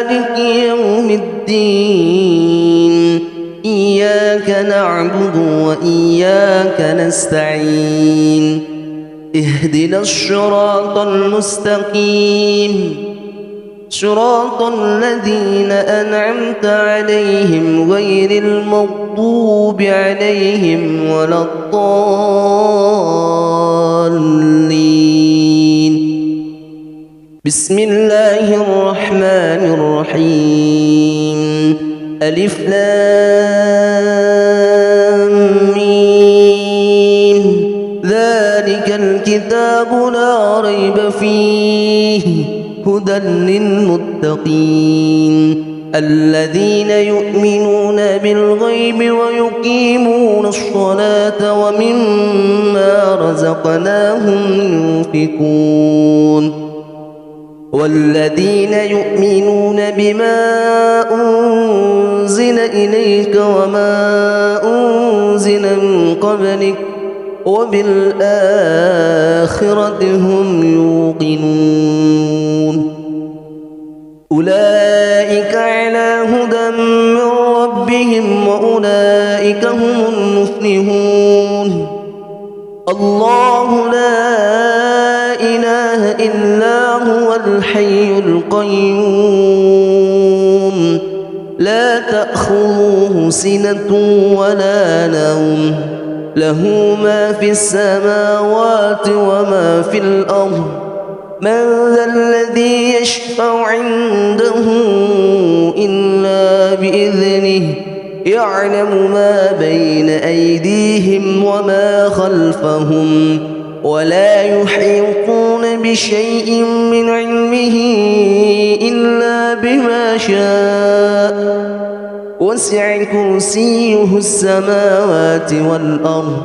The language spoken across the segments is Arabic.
مالك يوم الدين إياك نعبد وإياك نستعين اهدنا الصراط المستقيم صراط الذين أنعمت عليهم غير المغضوب عليهم ولا الضالين. بسم الله الرحمن الرحيم. ألف لام ميم. ذلك الكتاب لا ريب فيه هدى للمتقين الذين يؤمنون بالغيب ويقيمون الصلاة ومما رزقناهم ينفقون والذين يؤمنون بما أنزل إليك وما أنزل من قبلك وبالآخرة هم يوقنون أولئك على هدى من ربهم وأولئك هم المفلحون. الله لا إله إلا هو الحي القيوم لا تأخذه سنة ولا نوم له ما في السماوات وما في الأرض من ذا الذي يشفع عنده إلا بإذنه يعلم ما بين أيديهم وما خلفهم ولا يحيطون بشيء من علمه إلا بما شاء وسع كرسيه السماوات والأرض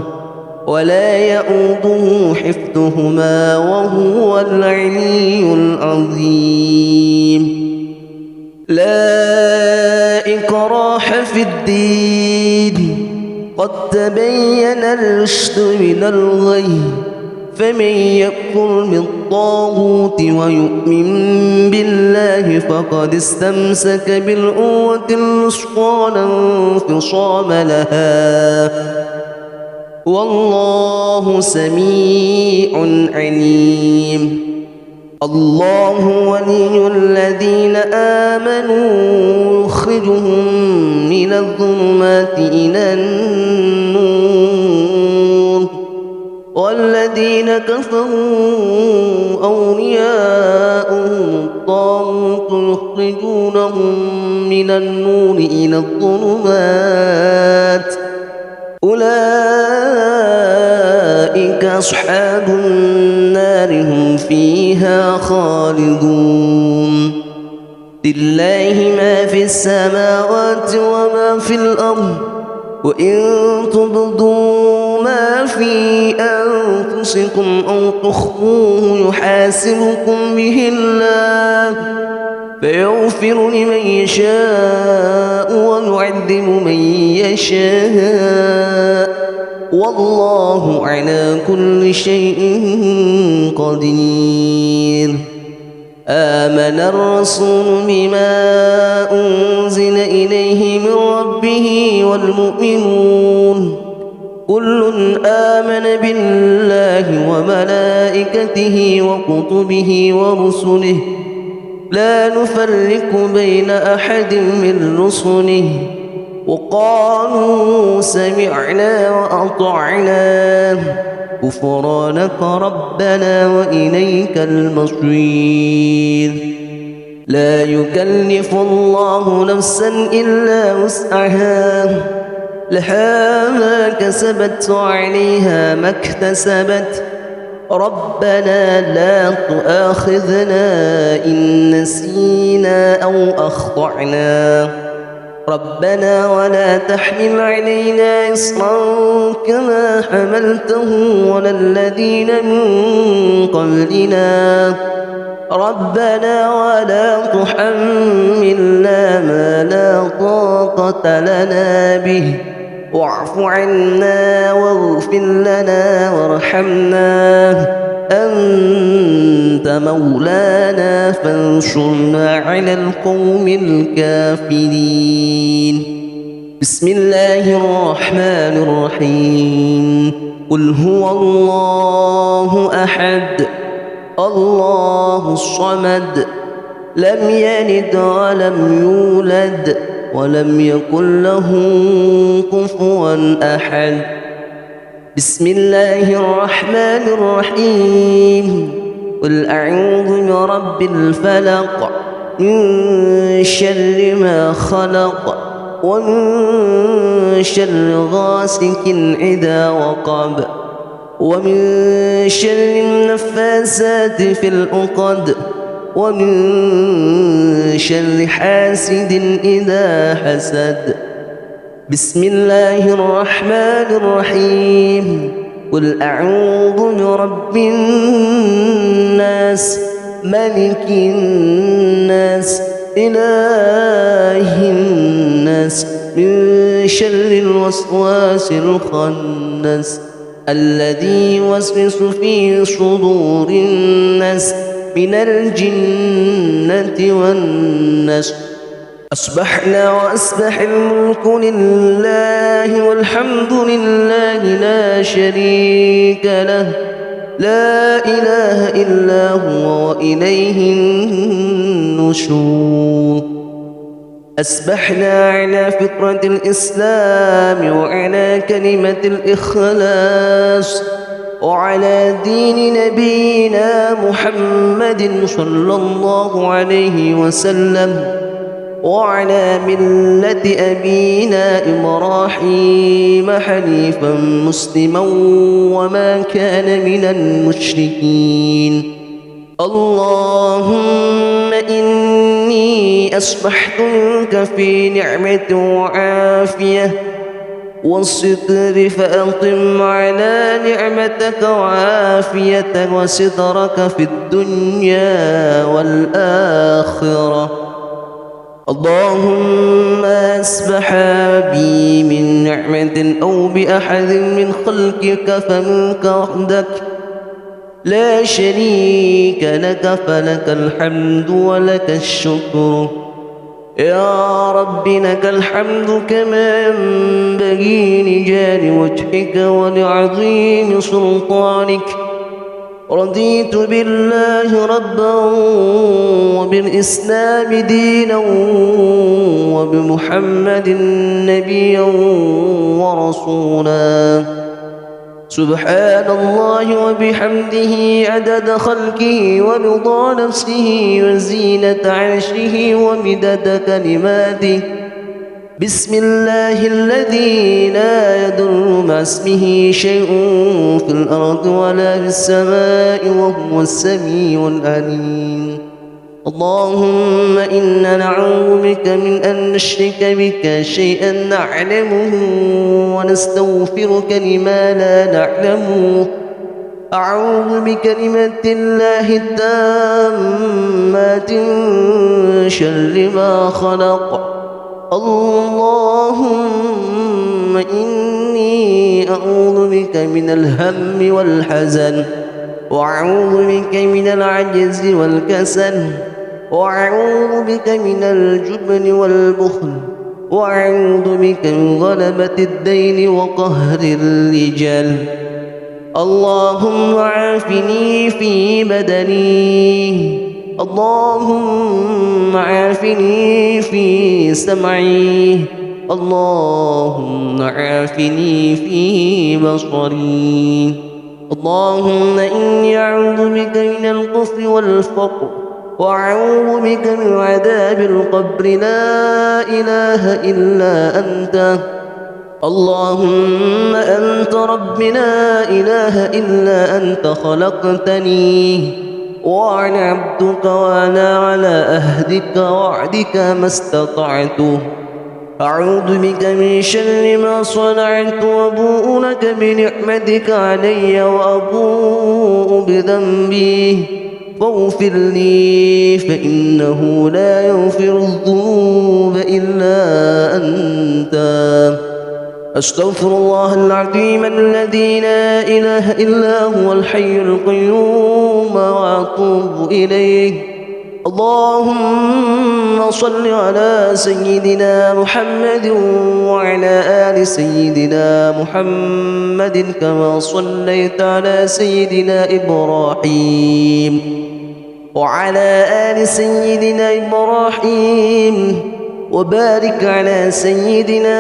ولا يؤوده حفظهما وهو العلي العظيم. لا إكراه في الدين قد تبين الرشد من الغي فمن يكفر بالطاغوت ويؤمن بالله فقد استمسك بالعروة الوثقى لا انفصام لها والله سميع عليم. الله ولي الذين آمنوا يخرجهم من الظلمات إلى النور والذين كفروا أولياؤهم الطاغوت يخرجونهم من النور إلى الظلمات أولئك أصحاب النار هم فيها خالدون. لله ما في السماوات وما في الأرض وإن تبدوا ما في أنفسكم أو تخفوه يحاسبكم به الله فيغفر لمن يشاء ويعذب من يشاء والله على كل شيء قدير. آمن الرسول بما أنزل إليه من ربه والمؤمنون كل آمن بالله وملائكته وكتبه ورسله لا نفرق بين أحد من رسله وقالوا سمعنا وأطعنا غفرانك ربنا وإليك المصير. لا يكلف الله نفسا إلا وسعها لها ما كسبت وعليها ما اكتسبت ربنا لا تؤاخذنا إن نسينا أو أخطأنا ربنا ولا تحمل علينا إصرا كما حملته على الذين من قبلنا ربنا ولا تحملنا ما لا طاقة لنا به واعف عنا واغفر لنا وارحمنا أنت مولانا فانصرنا على القوم الكافرين. بسم الله الرحمن الرحيم. قل هو الله أحد الله الصمد لم يلد ولم يولد ولم يكن له كفوا أحد. بسم الله الرحمن الرحيم. قل أعوذ برب الفلق من شر ما خلق ومن شر غاسق إذا وقب ومن شر النفاثات في العقد ومن شر حاسد إذا حسد. بسم الله الرحمن الرحيم. قل أعوذ برب الناس ملك الناس إله الناس من شر الوسواس الخناس الذي يوسوس في صدور الناس من الجنة والناس. أصبحنا وأصبح الملك لله والحمد لله لا شريك له لا إله إلا هو وإليه النشور. أصبحنا على فطرة الإسلام وعلى كلمة الإخلاص وعلى دين نبينا محمد صلى الله عليه وسلم وعلى ملة أبينا إبراهيم حنيفا مسلما وما كان من المشركين. اللهم إني أصبحت منك في نعمة وعافية والستر فأقم على نعمتك وعافيتك وسترك في الدنيا والآخرة. اللهم أصبح بي من نعمة أو بأحد من خلقك فمنك وحدك لا شريك لك فلك الحمد ولك الشكر. يا رب لك الحمد كما ينبغي لجلال وجهك ولعظيم سلطانك. رضيت بالله ربا وبالإسلام دينا وبمحمد نبيا ورسولا. سبحان الله وبحمده عدد خلقه ورضا نفسه وزينة عرشه ومدد كلماته. بسم الله الذي لا يضر مع اسمه شيء في الأرض ولا في السماء وهو السميع العليم. اللهم إنا نعوذ بك من أن نشرك بك شيئا نعلمه ونستغفرك لما لا نعلمه. أعوذ بكلمات الله التامات من شر ما خلق. اللهم إني أعوذ بك من الهم والحزن وأعوذ بك من العجز والكسل وأعوذ بك من الجبن والبخل وأعوذ بك من غلبة الدين وقهر الرجال. اللهم عافني في بدني اللهم عافني في سمعي اللهم عافني في بصري. اللهم إني أعوذ بك من الكفر والفقر وأعوذ بك من عذاب القبر لا إله إلا أنت. اللهم أنت رب لا إله إلا أنت خلقتني وأنا عبدك وأنا على أهدك وعدك ما استطعت. أعوذ بك من شر ما صنعت وأبوء لك بنعمتك علي وأبوء بذنبي فاغفر لي فإنه لا يغفر الذنوب إلا أنت. أستغفر الله العظيم الذي لا إله إلا هو الحي القيوم وأتوب إليه. اللهم صل على سيدنا محمد وعلى آل سيدنا محمد كما صليت على سيدنا إبراهيم وعلى آل سيدنا إبراهيم، وبارك على سيدنا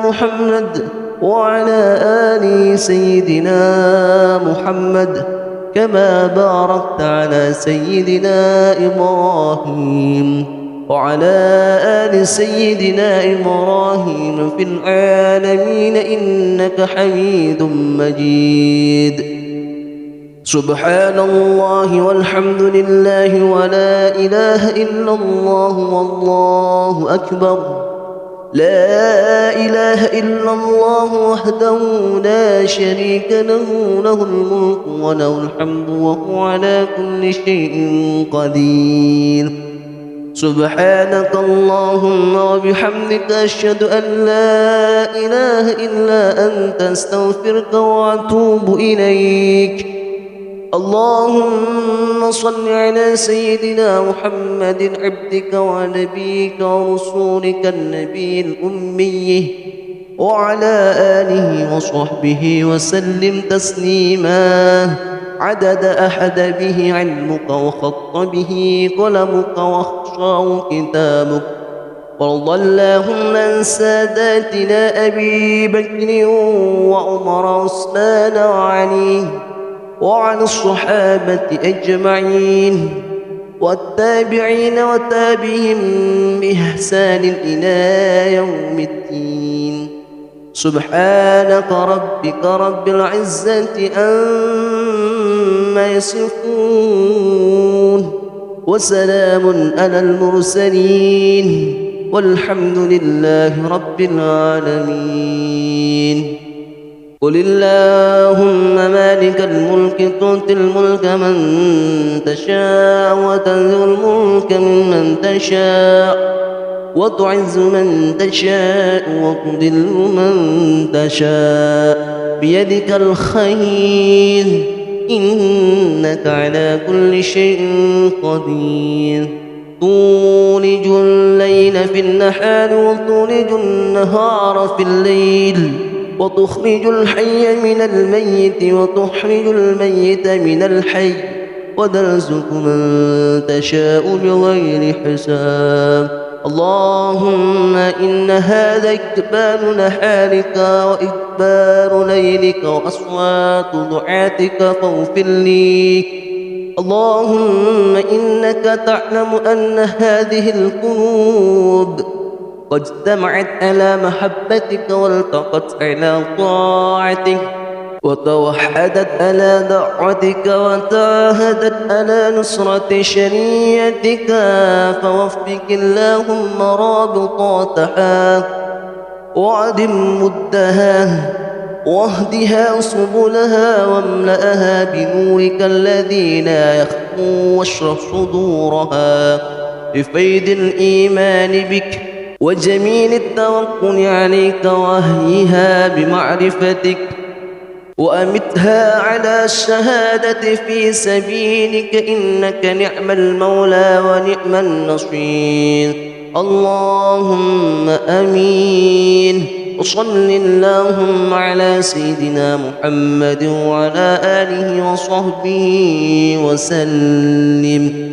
محمد وعلى آل سيدنا محمد كما باركت على سيدنا إبراهيم وعلى آل سيدنا إبراهيم في العالمين إنك حميد مجيد. سبحان الله والحمد لله ولا إله إلا الله والله أكبر. لا إله إلا الله وحده لا شريك له، له الملك وله الحمد وهو على كل شيء قدير. سبحانك اللهم وبحمدك أشهد أن لا إله إلا أنت أستغفرك وأتوب إليك. اللهم صل على سيدنا محمد عبدك ونبيك ورسولك النبي الأمي وعلى آله وصحبه وسلم تسليما عدد أحد به علمك وخط به قلمك واخشاه كتابك. وارض اللهم عن ساداتنا أبي بكر وعمر وعثمان وعلي وعن الصحابة أجمعين والتابعين وتابعهم بإحسان إلى يوم الدين. سبحانك ربك رب العزة عما يصفون وسلام على المرسلين والحمد لله رب العالمين. قل اللهم مالك الملك تؤتي الملك من تشاء وتنزع الملك ممن تشاء وتعز من تشاء وتذل من تشاء بيدك الخير إنك على كل شيء قدير. تولج الليل في النهار وتولج النهار في الليل وتخرج الحي من الميت وتخرج الميت من الحي وترزق من تشاء بغير حساب. اللهم إن هذا إقبال نهارك وإقبال ليلك وأصوات دعاتك فاغفر لي. اللهم إنك تعلم أن هذه القلوب قد اجتمعت على محبتك والتقت على طاعتك وتوحدت على دعوتك وتعاهدت على نصرة شريعتك، فوفق اللهم رابطاتها وعدم مدها واهدها سبلها واملأها بنورك الذي لا يخفو واشرح صدورها بفيض الإيمان بك وجميل التوكل عليك وهيها بمعرفتك وأمتها على الشهادة في سبيلك إنك نعم المولى ونعم النصير. اللهم آمين. وصل اللهم على سيدنا محمد وعلى آله وصحبه وسلم.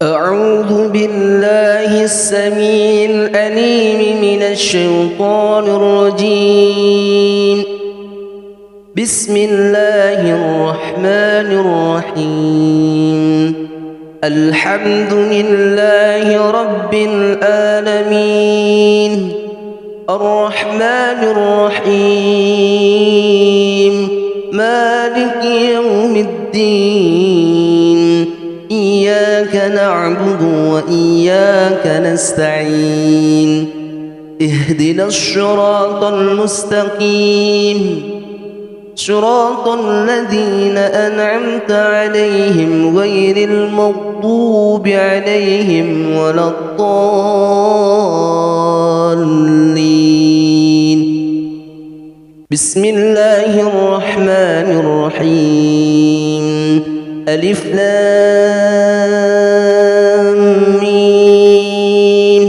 أعوذ بالله السميع العليم من الشيطان الرجيم. بسم الله الرحمن الرحيم. الحمد لله رب العالمين الرحمن الرحيم مالك يوم الدين إياك نعبد وإياك نستعين. اهدنا الصراط المستقيم صراط الذين أنعمت عليهم غير المغضوب عليهم ولا الضالين. بسم الله الرحمن الرحيم. ألف لام ميم.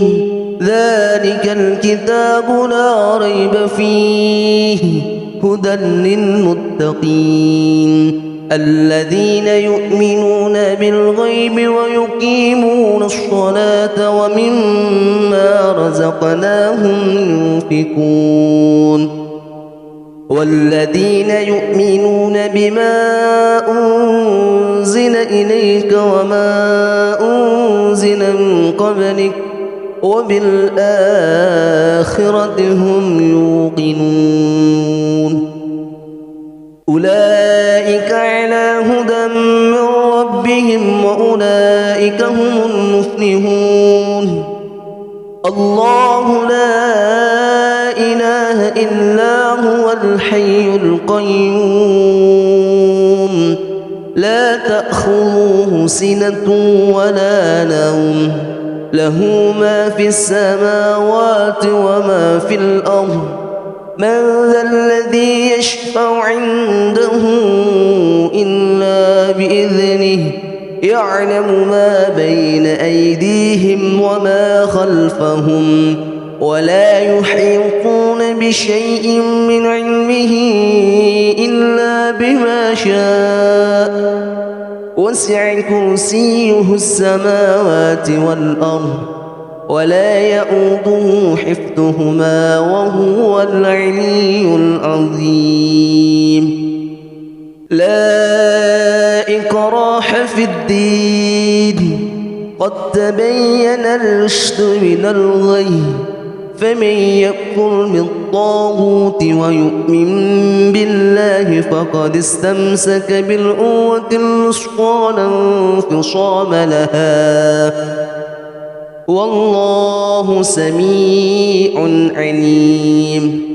ذلك الكتاب لا ريب فيه هدى للمتقين الذين يؤمنون بالغيب ويقيمون الصلاة ومما رزقناهم ينفقون والذين يؤمنون بما أنزل إليك وما أنزل من قبلك وبالآخرة هم يوقنون أولئك على هدى من ربهم وأولئك هم المفلحون. الله لا إله إلا هو الحي القيوم لا تأخذه سنة ولا نوم له ما في السماوات وما في الأرض من ذا الذي يشفع عنده إلا بإذنه يعلم ما بين أيديهم وما خلفهم ولا يحيطون بشيء من علمه إلا بما شاء وسع كرسيه السماوات والأرض ولا يؤوده حفظهما وهو العلي العظيم. لا إكراه في الدين قد تبين الرشد من الغي فمن يكفر بالطاغوت ويؤمن بالله فقد استمسك بالعروة الوثقى لا انفصام لها والله سميع عليم.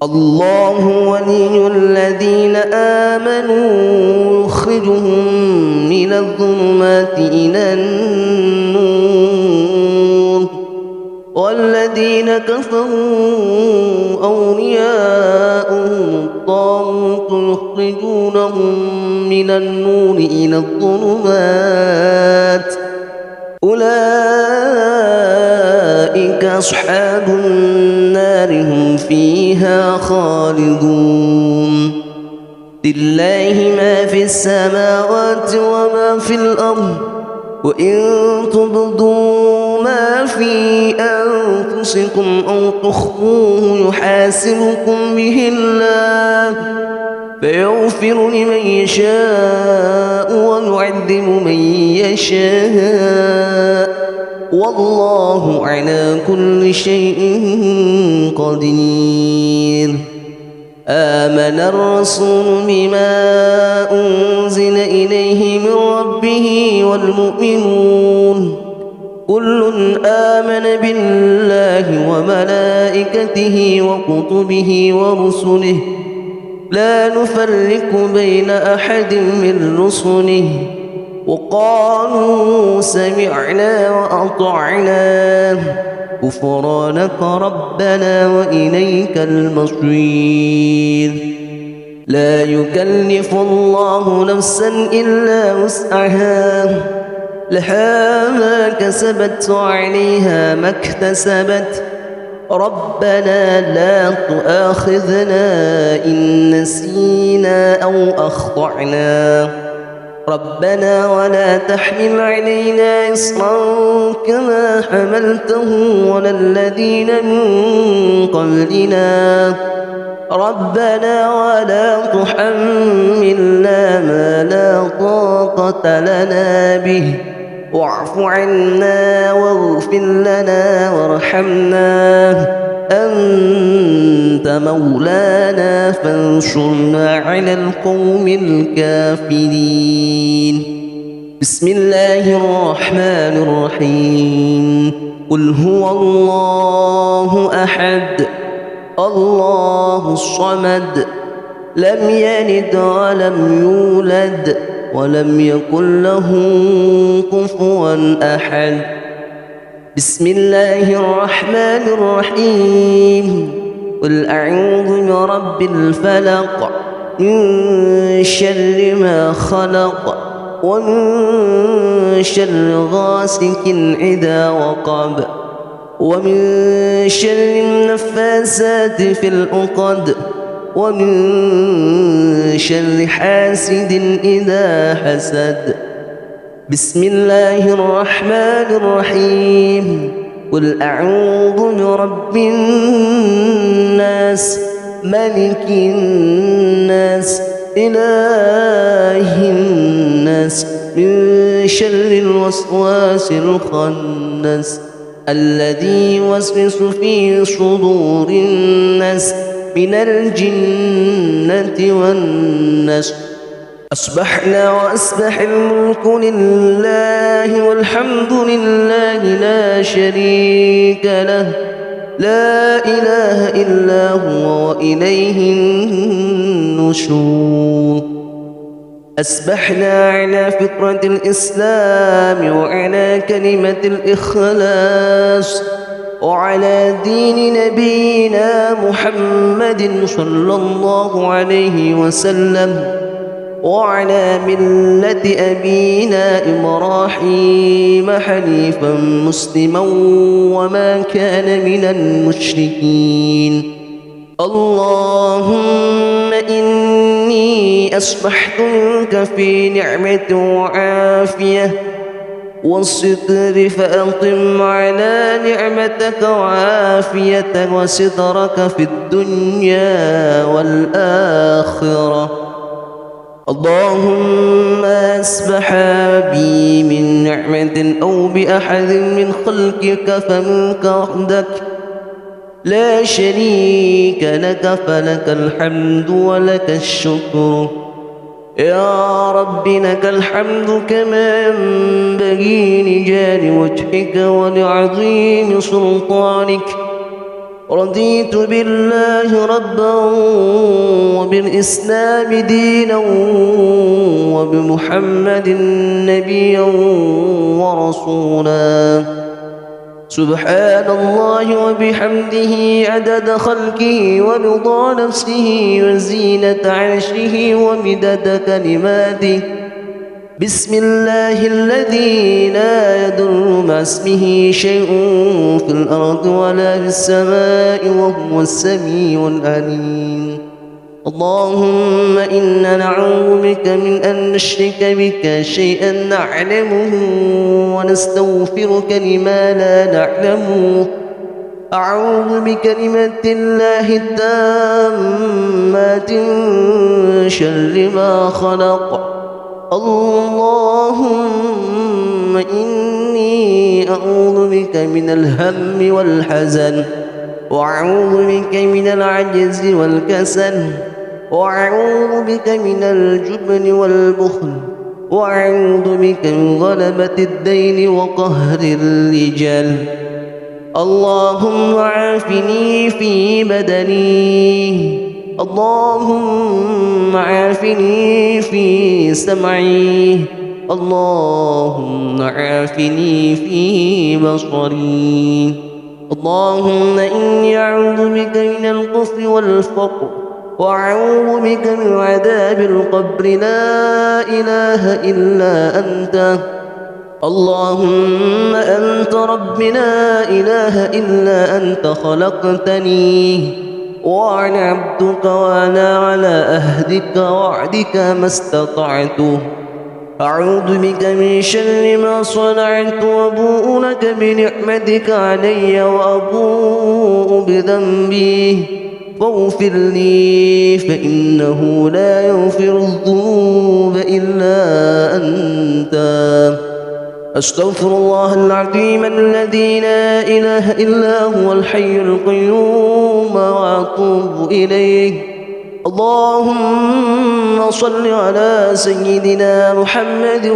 الله ولي الذين آمنوا يخرجهم من الظلمات إلى النور والذين كفروا أولياؤهم الطاغوت يخرجونهم من النور إلى الظلمات أولئك أصحاب النار هم فيها خالدون. لله ما في السماوات وما في الأرض وإن تبدوا ما في أنفسكم أو تخفوه يحاسبكم به الله فيغفر لمن يشاء ويعذب من يشاء والله على كل شيء قدير. آمن الرسول بما أنزل إليه من ربه والمؤمنون كل آمن بالله وملائكته وكتبه ورسله لا نفرق بين أحد من رسله وقالوا سمعنا وأطعنا غفرانك ربنا وإليك المصير. لا يكلف الله نفسا إلا وسعها لها ما كسبت وعليها ما اكتسبت ربنا لا تؤاخذنا إن نسينا أو أخطأنا ربنا ولا تحمل علينا إصرا كما حملته على الذين من قبلنا ربنا ولا تحملنا ما لا طاقة لنا به واعف عنا واغفر لنا وارحمنا أنت مولانا فانصرنا على القوم الكافرين. بسم الله الرحمن الرحيم. قل هو الله أحد الله الصمد لم يلد ولم يولد ولم يكن له كفوا أحد. بسم الله الرحمن الرحيم. قل أعوذ برب الفلق من شر ما خلق ومن شر غاسق إذا وقب ومن شر النفاثات في العقد ومن شر حاسد إذا حسد. بسم الله الرحمن الرحيم. قل أعوذ برب الناس ملك الناس إله الناس من شر الوسواس الخناس الذي يوسوس في صدور الناس من الجنة والناس. أصبحنا وأصبح الملك لله والحمد لله لا شريك له لا إله إلا هو وإليه النشور. أصبحنا على فطرة الإسلام وعلى كلمة الإخلاص وعلى دين نبينا محمد صلى الله عليه وسلم وعلى ملة أبينا إبراهيم حنيفا مسلما وما كان من المشركين. اللهم إني أصبحت منك في نعمة وعافية والستر فأقم على نعمتك وعافيتك وسترك في الدنيا والآخرة. اللهم أصبح بي من نعمة أو بأحد من خلقك فمنك وحدك لا شريك لك فلك الحمد ولك الشكر. يا رب لك الحمد كما ينبغي لجلال وجهك ولعظيم سلطانك. رضيت بالله ربا وبالإسلام دينا وبمحمد نبيا ورسولا. سبحان الله وبحمده عدد خلقه ورضا نفسه وزينة عرشه ومدد كلماته. بسم الله الذي لا يضر مع اسمه شيء في الأرض ولا في السماء وهو السميع العليم. اللهم إنا نعوذ بك من أن نشرك بك شيئا نعلمه ونستغفرك لما لا نعلمه. أعوذ بكلمات الله التامات من شر ما خلق. اللهم إني أعوذ بك من الهم والحزن وأعوذ بك من العجز والكسل وأعوذ بك من الجبن والبخل وأعوذ بك من غلبة الدين وقهر الرجال. اللهم عافني في بدني. اللهم عافني في سمعي. اللهم عافني في بصري. اللهم إني أعوذ بك من الكفر والفقر وأعوذ بك من عذاب القبر لا إله إلا أنت. اللهم أنت رب لا إله إلا أنت خلقتني وأنا عبدك وأنا على أهدك وعدك ما استطعت. أعوذ بك من شر ما صنعت وأبوء لك بنعمتك علي وأبوء بذنبي فاغفر لي فإنه لا يغفر الذنوب إلا أنت. أستغفر الله العظيم الذي لا إله إلا هو الحي القيوم وأتوب إليه. اللهم صل على سيدنا محمد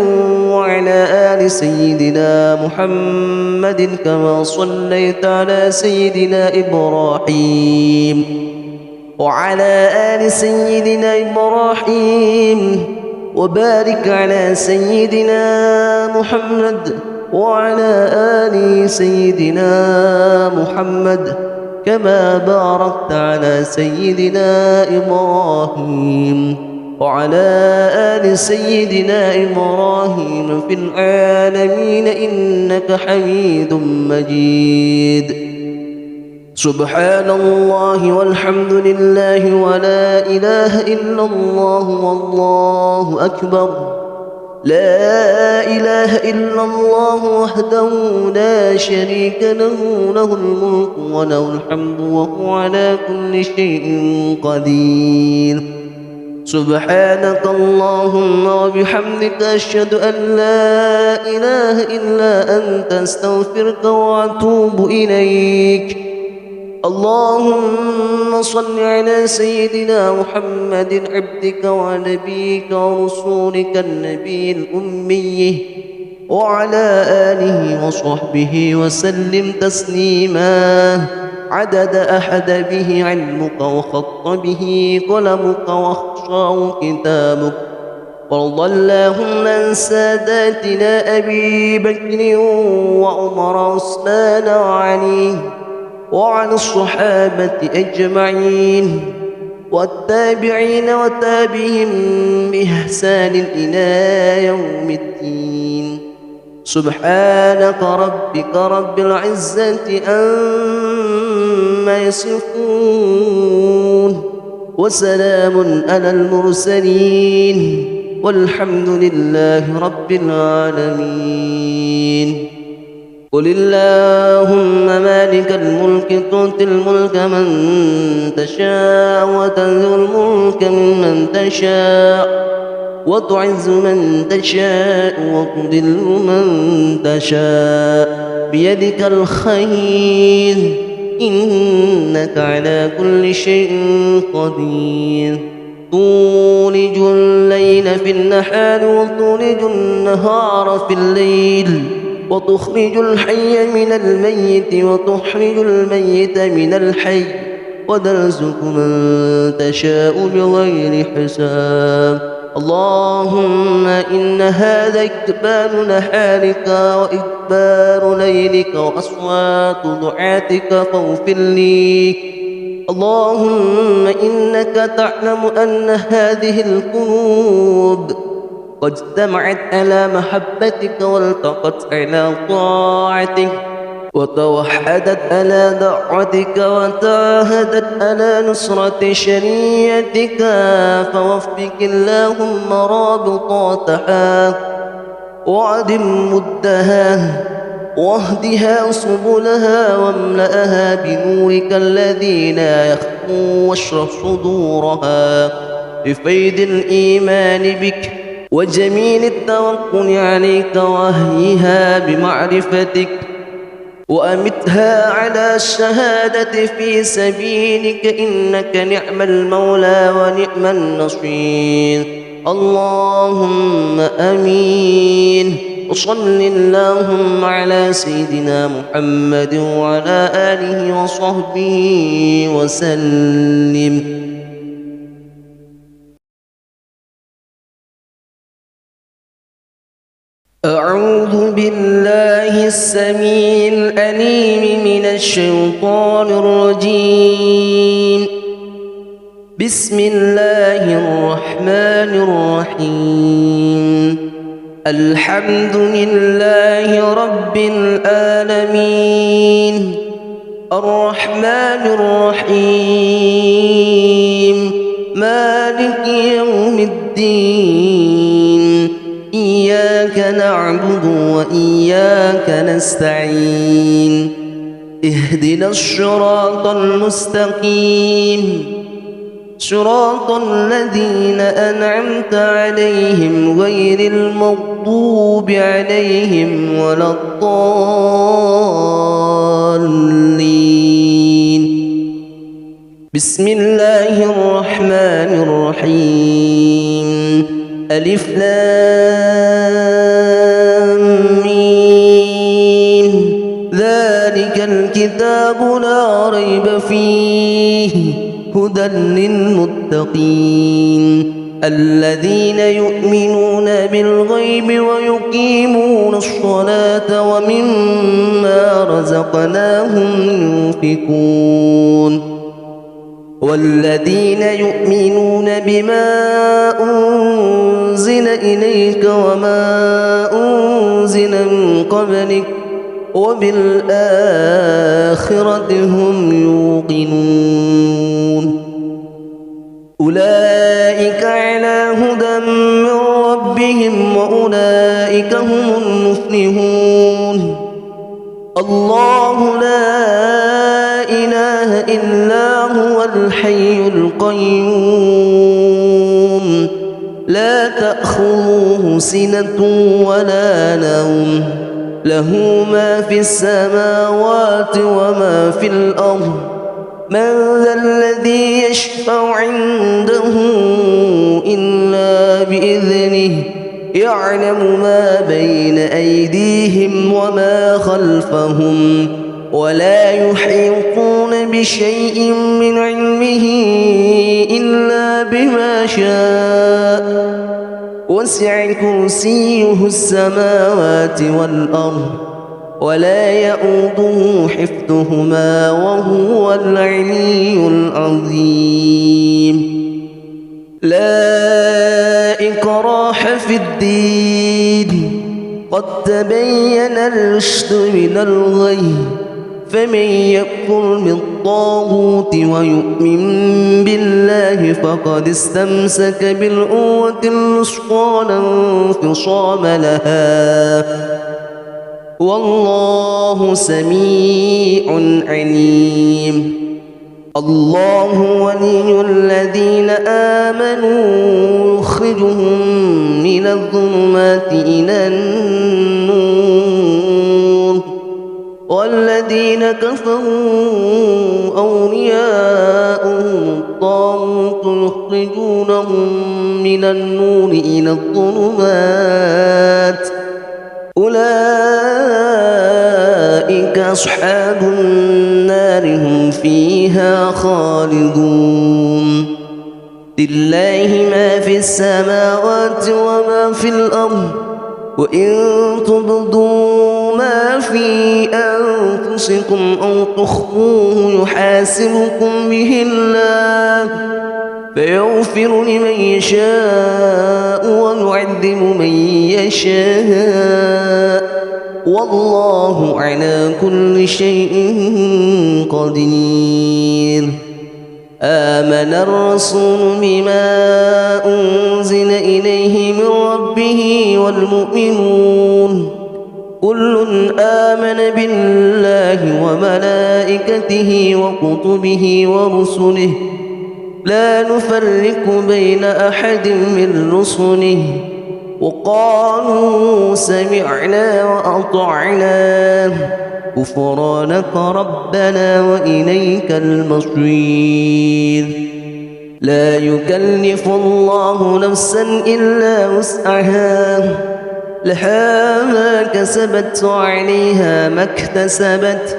وعلى آل سيدنا محمد كما صليت على سيدنا إبراهيم وعلى آل سيدنا إبراهيم وبارك على سيدنا محمد وعلى آل سيدنا محمد كما باركت على سيدنا إبراهيم وعلى آل سيدنا إبراهيم في العالمين إنك حميد مجيد. سبحان الله والحمد لله ولا إله إلا الله والله أكبر. لا إله إلا الله وحده لا شريك له، له الملك وله الحمد وهو على كل شيء قدير. سبحانك اللهم وبحمدك أشهد أن لا إله إلا أنت أستغفرك وأتوب إليك. اللهم صل على سيدنا محمد عبدك ونبيك ورسولك النبي الأمي وعلى آله وصحبه وسلم تسليما عدد أحد به علمك وخط به قلمك واخشاه كتابك. وارض اللهم عن ساداتنا أبي بكر وعمر وعثمان وعلي وعن الصحابة أجمعين والتابعين وتابعهم بإحسان إلى يوم الدين. سبحانك ربك رب العزة عما يصفون وسلام على المرسلين والحمد لله رب العالمين. قل اللهم مالك الملك تؤتي الملك من تشاء وتنزع الملك ممن تشاء وتعز من تشاء وتذل من تشاء بيدك الخير إنك على كل شيء قدير. تولج الليل في النهار وتولج النهار في الليل وتخرج الحي من الميت وتخرج الميت من الحي وترزق من تشاء بغير حساب. اللهم إن هذا إقبال نهارك وإقبال ليلك وأصوات دعاتك فاغفر لي. اللهم إنك تعلم أن هذه القلوب قد اجتمعت على محبتك والتقت على طاعتك وتوحدت على دعوتك وتعاهدت على نصرة شريعتك، فوفق اللهم رابطاتها وعدم مدها واهدها سبلها واملأها بنورك الذي لا يخفو واشرح صدورها بفيض الإيمان بك وجميل التوكل عليك وهيها بمعرفتك وأمتها على الشهادة في سبيلك إنك نعم المولى ونعم النصير. اللهم آمين. وصل اللهم على سيدنا محمد وعلى آله وصحبه وسلم. أعوذ بالله السميع العليم من الشيطان الرجيم. بسم الله الرحمن الرحيم. الحمد لله رب العالمين الرحمن الرحيم مالك يوم الدين إياك نعبد وإياك نستعين اهدنا الصراط المستقيم صراط الذين أنعمت عليهم غير المغضوب عليهم ولا الضالين. بسم الله الرحمن الرحيم. ألف لام ميم ذلك الكتاب لا ريب فيه هدى هدى للمتقين الذين يؤمنون بالغيب ويقيمون الصلاة ومما رزقناهم ينفقون والذين يؤمنون بما أنزل إليك وما أنزل من قبلك وبالآخرة هم يوقنون أولئك على هدى من ربهم وأولئك هم المفلحون الله لا إله إلا هو الحي القيوم لا تأخذه سنة ولا نوم له ما في السماوات وما في الأرض من ذا الذي يشفع عنده إلا بإذنه يعلم ما بين أيديهم وما خلفهم ولا يحيطون بشيء من علمه إلا بما شاء وسع كرسيه السماوات والأرض ولا يؤوده حفظهما وهو العلي العظيم لا إكراه في الدين قد تبين الرشد من الغي فمن يكفر بالطاغوت ويؤمن بالله فقد استمسك بالعروة الوثقى لا انفصام لها والله سميع عليم الله ولي الذين آمنوا يخرجهم من الظلمات إلى النور والذين كفروا أولياؤهم الطاغوت يخرجونهم من النور إلى الظلمات أولئك أصحاب النار هم فيها خالدون لله ما في السماوات وما في الأرض وإن تبدوا ما في أنفسكم أو تخفوه يحاسبكم به الله فيغفر لمن يشاء ويعذب من يشاء والله على كل شيء قدير آمن الرسول بما أنزل إليه من ربه والمؤمنون كل آمن بالله وملائكته وكتبه ورسله لا نفرق بين أحد من رسله وقالوا سمعنا وأطعنا غفرانك ربنا وإليك المصير لا يكلف الله نفسا إلا وسعها لها ما كسبت وعليها ما اكتسبت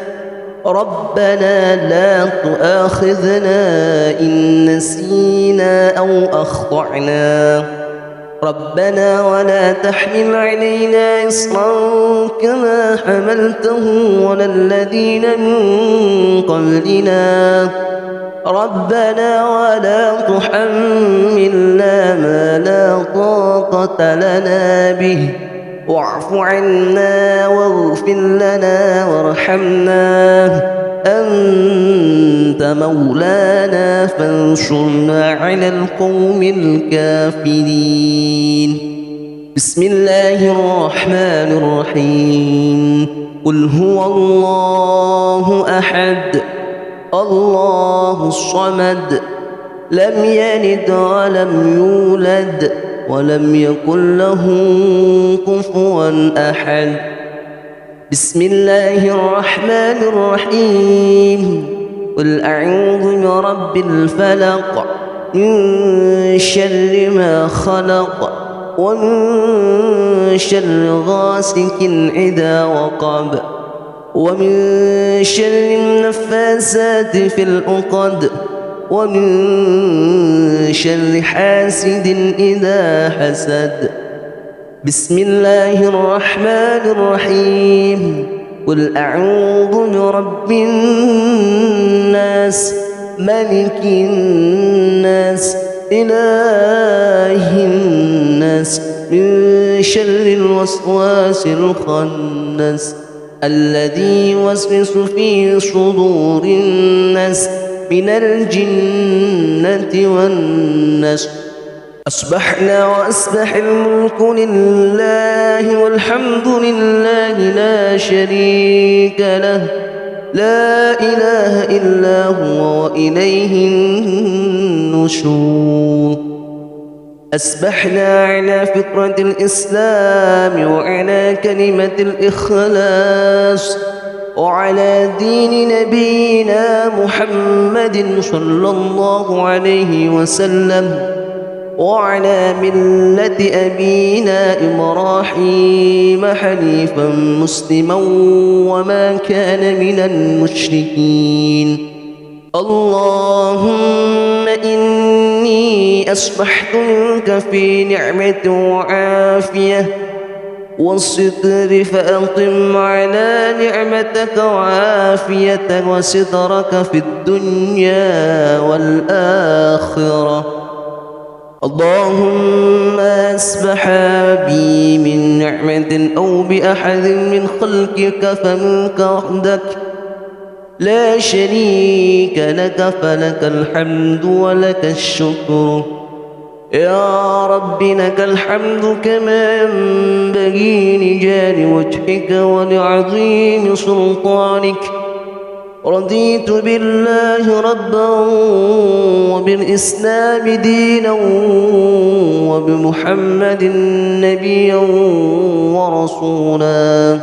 ربنا لا تؤاخذنا إن نسينا أو أخطأنا ربنا ولا تحمل علينا إصرا كما حملته على الذين من قبلنا ربنا ولا تحملنا ما لا طاقة لنا به واعف عنا واغفر لنا وارحمنا أنت مولانا فانصرنا على القوم الكافرين بسم الله الرحمن الرحيم قل هو الله أحد الله الصمد لم يلد ولم يولد ولم يكن له كفوا أحد بسم الله الرحمن الرحيم قل أعوذ برب الفلق من شر ما خلق ومن شر غاسق إذا وقب ومن شر النفاثات في العقد ومن شر حاسد إذا حسد. بسم الله الرحمن الرحيم. قل أعوذ برب الناس ملك الناس إله الناس من شر الوسواس الخناس الذي يوسوس في صدور الناس من الجنة والناس. أصبحنا وأصبح الملك لله والحمد لله لا شريك له لا إله إلا هو وإليه النشور. أصبحنا على فطرة الإسلام وعلى كلمة الإخلاص وعلى دين نبينا محمد صلى الله عليه وسلم وعلى ملة أبينا إبراهيم حنيفا مسلما وما كان من المشركين. اللهم إني أصبحت منك في نعمة وعافية والستر فأقم على نعمتك وعافيتك وسترك في الدنيا والآخرة. اللهم أصبح بي من نعمة أو بأحد من خلقك فمنك وحدك لا شريك لك فلك الحمد ولك الشكر. يا رب لك الحمد كما ينبغي لجلال وجهك ولعظيم سلطانك. رضيت بالله ربا وبالإسلام دينا وبمحمد نبيا ورسولا.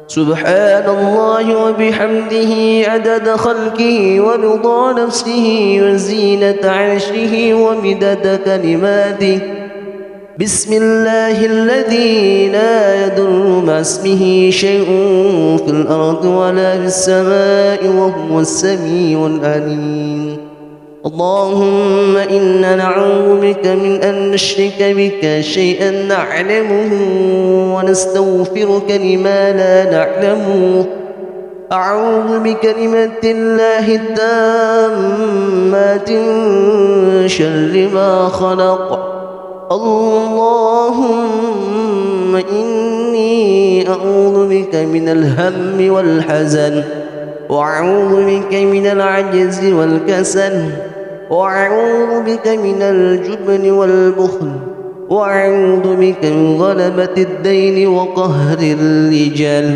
سبحان الله وبحمده عدد خلقه ورضا نفسه وزينة عرشه ومدد كلماته. بسم الله الذي لا يضر مع اسمه شيء في الأرض ولا في السماء وهو السميع العليم. اللهم إنا نعوذ بك من أن نشرك بك شيئا نعلمه ونستغفرك لما لا نعلمه. أعوذ بكلمات الله التامات من شر ما خلق. اللهم إني أعوذ بك من الهم والحزن وأعوذ بك من العجز والكسل وأعوذ بك من الجبن والبخل وأعوذ بك من غلبة الدين وقهر الرجال.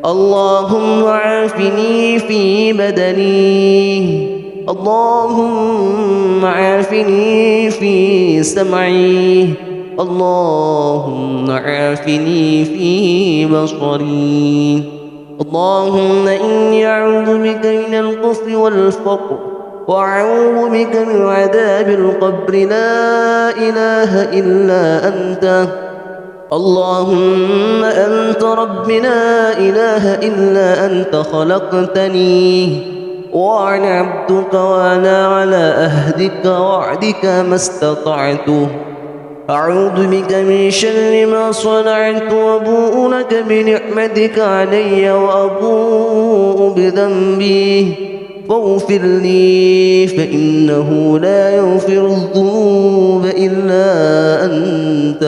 اللهم عافني في بدني. اللهم عافني في سمعي. اللهم عافني في بصري. اللهم إني أعوذ بك من الكفر والفقر وأعوذ بك من عذاب القبر لا إله إلا أنت. اللهم أنت رب لا إله إلا أنت خلقتني وأنا عبدك وأنا على أهدك وعدك ما استطعت. أعوذ بك من شر ما صنعت وأبوء لك بنعمتك علي وأبوء بذنبي فاغفر لي فإنه لا يغفر الذنوب إلا أنت.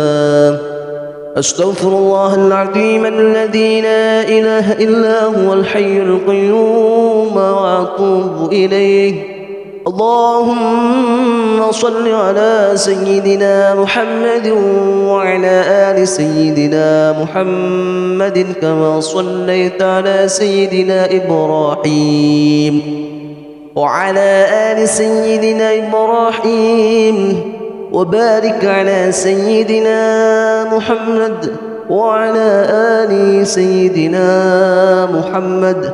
أستغفر الله العظيم الذي لا إله إلا هو الحي القيوم وأتوب إليه. اللهم صل على سيدنا محمد وعلى آل سيدنا محمد كما صليت على سيدنا إبراهيم وعلى آل سيدنا إبراهيم وبارك على سيدنا محمد وعلى آل سيدنا محمد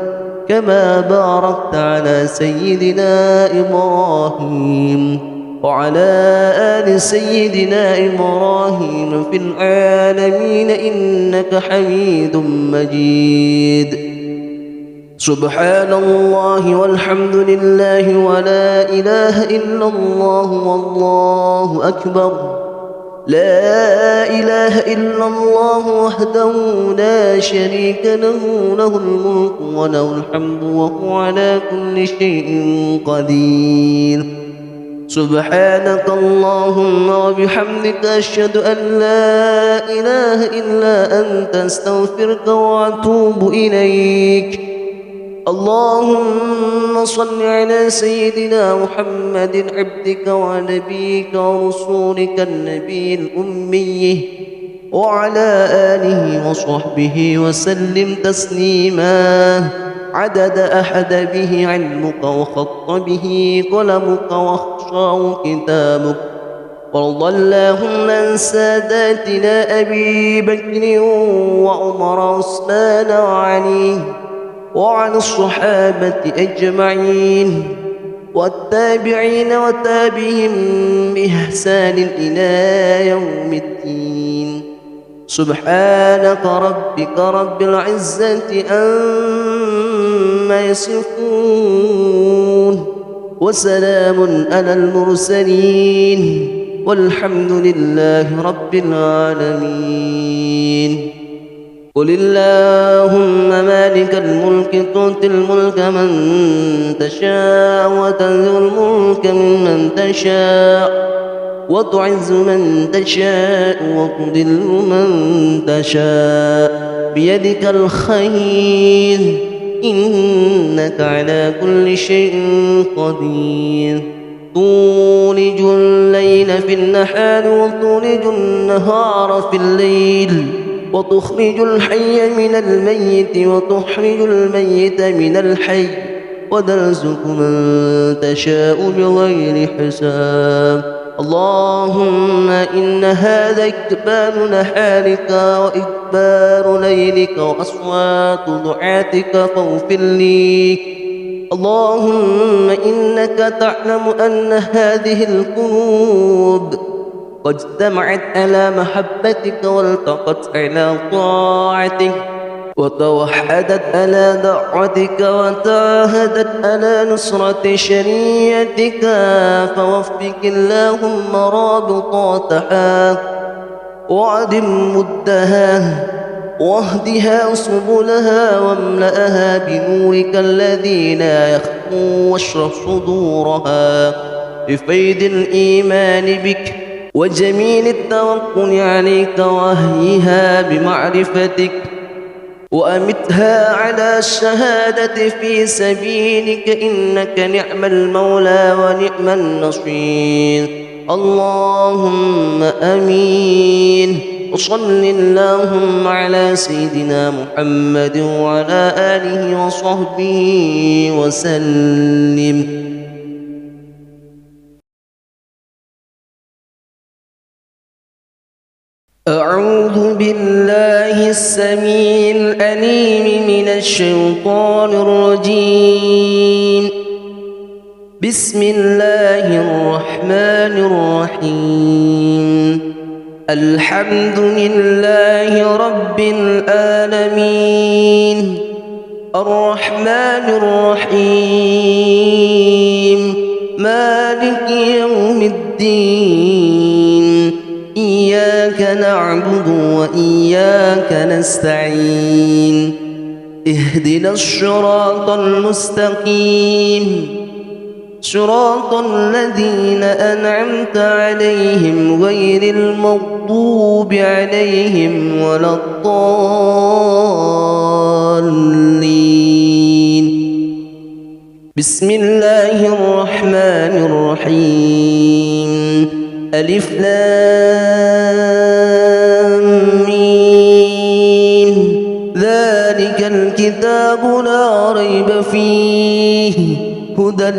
كما باركت على سيدنا إبراهيم وعلى آل سيدنا إبراهيم في العالمين إنك حميد مجيد. سبحان الله والحمد لله ولا إله إلا الله والله أكبر. لا إله إلا الله وحده لا شريك له، له الملك وله الحمد وهو على كل شيء قدير. سبحانك اللهم وبحمدك أشهد أن لا إله إلا أنت أستغفرك وأتوب إليك. اللهم صل على سيدنا محمد عبدك ونبيك ورسولك النبي الأمي وعلى آله وصحبه وسلم تسليما عدد أحد به علمك وخط به قلمك واخشاه كتابك. وارض اللهم عن ساداتنا أبي بكر وعمر وعثمان وعلي وعن الصحابة أجمعين والتابعين وتابعهم بإحسان إلى يوم الدين. سبحانك ربك رب العزة عما يصفون وسلام على المرسلين والحمد لله رب العالمين. قل اللهم مالك الملك تؤتي الملك من تشاء وتنزع الملك ممن تشاء وتعز من تشاء وتذل من تشاء بيدك الخير إنك على كل شيء قدير. تولج الليل في النهار وتولج النهار في الليل وتخرج الحي من الميت وتخرج الميت من الحي وترزق من تشاء بغير حساب. اللهم إن هذا إقبال نهارك وإقبال ليلك وأصوات دعاتك فاغفر لي. اللهم إنك تعلم أن هذه القلوب قد اجتمعت على محبتك والتقت على طاعتك وتوحدت على دعوتك وتعاهدت على نصرة شريعتك، فوفق اللهم رابطاتها وعدم مدها واهدها سبلها واملأها بنورك الذي لا يخفو واشرح صدورها بفيض الإيمان بك وجميل التوكل عليك وهيها بمعرفتك وأمتها على الشهادة في سبيلك إنك نعم المولى ونعم النصير. اللهم آمين. وصل اللهم على سيدنا محمد وعلى آله وصحبه وسلم. أعوذ بالله السميع العليم من الشيطان الرجيم. بسم الله الرحمن الرحيم. الحمد لله رب العالمين الرحمن الرحيم مالك يوم الدين. إياك نعبد وإياك نستعين. اهدنا الصراط المستقيم صراط الذين أنعمت عليهم غير المغضوب عليهم ولا الضالين. بسم الله الرحمن الرحيم. ألف لام ميم. ذلك الكتاب لا ريب فيه هدى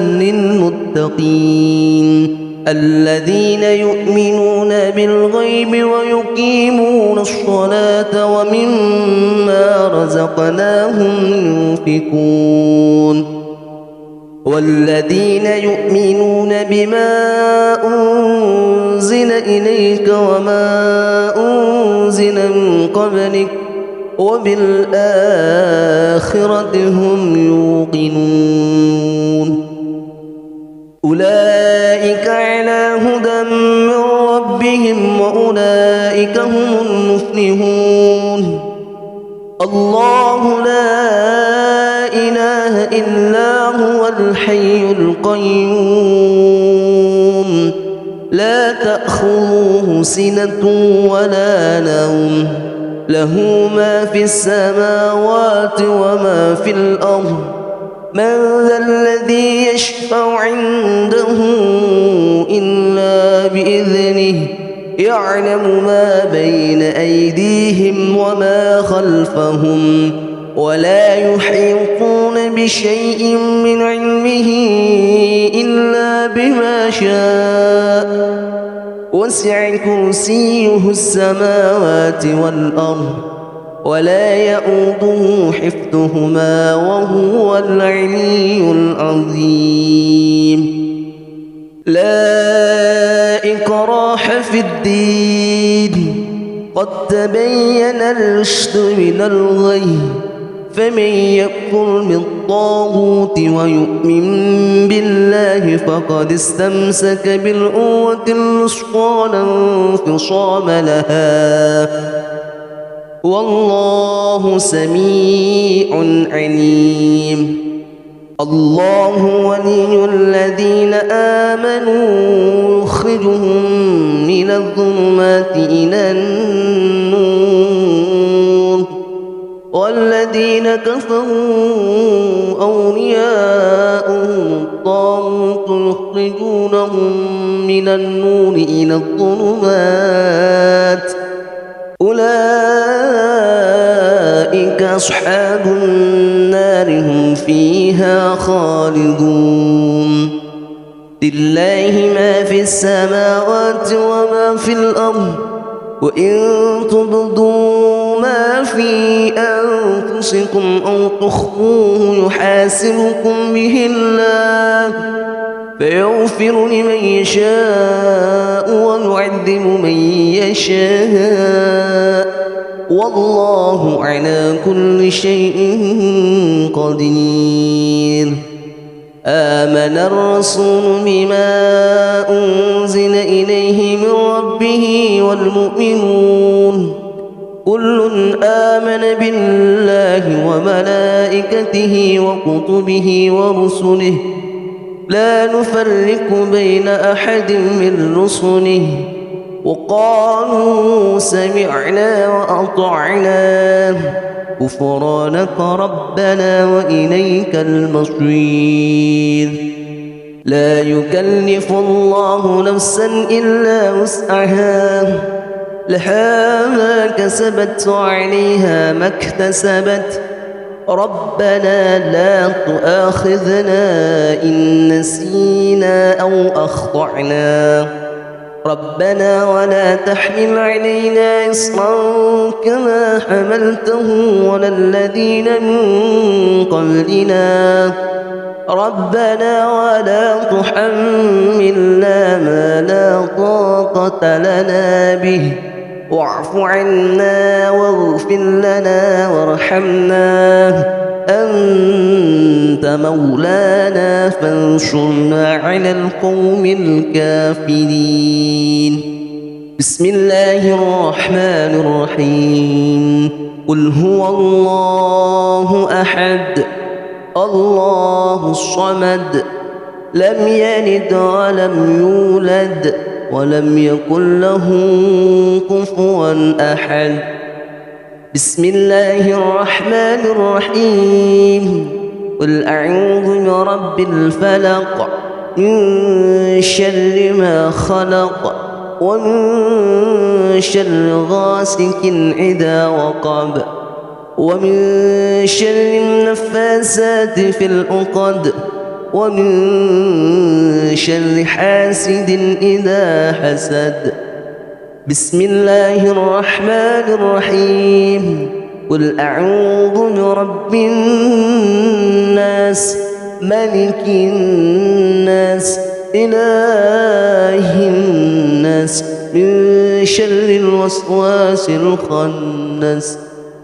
للمتقين الذين يؤمنون بالغيب ويقيمون الصلاة ومما رزقناهم ينفقون والذين يؤمنون بما أنزل إليك وما أنزل من قبلك وبالآخرة هم يوقنون أولئك على هدى من ربهم وأولئك هم المفلحون الله لا إله إلا هو الحي القيوم لا تأخذه سنة ولا نوم له ما في السماوات وما في الأرض من ذا الذي يشفع عنده إلا بإذنه يعلم ما بين أيديهم وما خلفهم ولا يحيطون بشيء من علمه إلا بما شاء وسع كرسيه السماوات والأرض ولا يؤوده حفظهما وهو العلي العظيم لا إكراه في الدين قد تبين الرشد من الغي فمن يكفر بالطاغوت ويؤمن بالله فقد استمسك بالعروة الوثقى لا انفصام لها والله سميع عليم الله ولي الذين آمنوا يخرجهم من الظلمات إلى النور والذين كفروا أولياؤهم الطاغوت يخرجونهم من النور إلى الظلمات أولئك أصحاب النار هم فيها خالدون لله ما في السماوات وما في الأرض وإن تبدوا ما في أنفسكم أو تخفوه يحاسبكم به الله فيغفر لمن يشاء ويعذب من يشاء والله على كل شيء قدير آمن الرسول بما أنزل إليه من ربه والمؤمنون كل آمن بالله وملائكته وكتبه ورسله لا نفرق بين أحد من رسله وقالوا سمعنا وأطعنا غفرانك ربنا وإليك المصير لا يكلف الله نفسا إلا وسعها لها ما كسبت وعليها ما اكتسبت ربنا لا تؤاخذنا إن نسينا أو أخطأنا ربنا ولا تحمل علينا إصرا كما حملته على الذين من قبلنا ربنا ولا تحملنا ما لا طاقة لنا به واعف عنا واغفر لنا وارحمنا أنت مولانا فانصرنا على القوم الكافرين بسم الله الرحمن الرحيم قل هو الله أحد الله الصمد لم يلد ولم يولد ولم يكن له كفوا أحد بسم الله الرحمن الرحيم قل أعوذ برب الفلق من شر ما خلق ومن شر غاسق إذا وقب ومن شر النفاثات في العقد ومن شر حاسد إذا حسد بسم الله الرحمن الرحيم قل أعوذ برب الناس ملك الناس إله الناس من شر الوسواس الخناس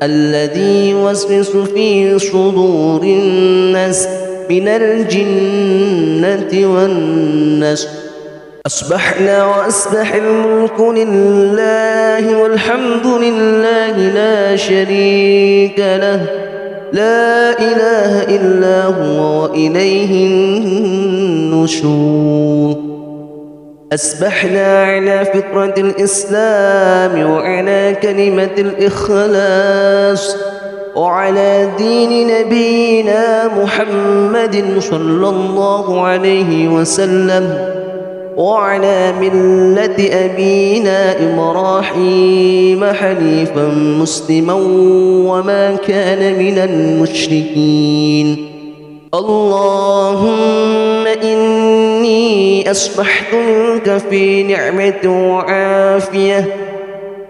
الذي يوسوس في صدور الناس من الجنة والناس. أصبحنا وأصبح الملك لله والحمد لله لا شريك له لا إله إلا هو وإليه النشور. أصبحنا على فطرة الإسلام وعلى كلمة الإخلاص وعلى دين نبينا محمد صلى الله عليه وسلم وعلى ملة أبينا إبراهيم حنيفا مسلما وما كان من المشركين. اللهم إني أصبحت منك في نعمة وعافية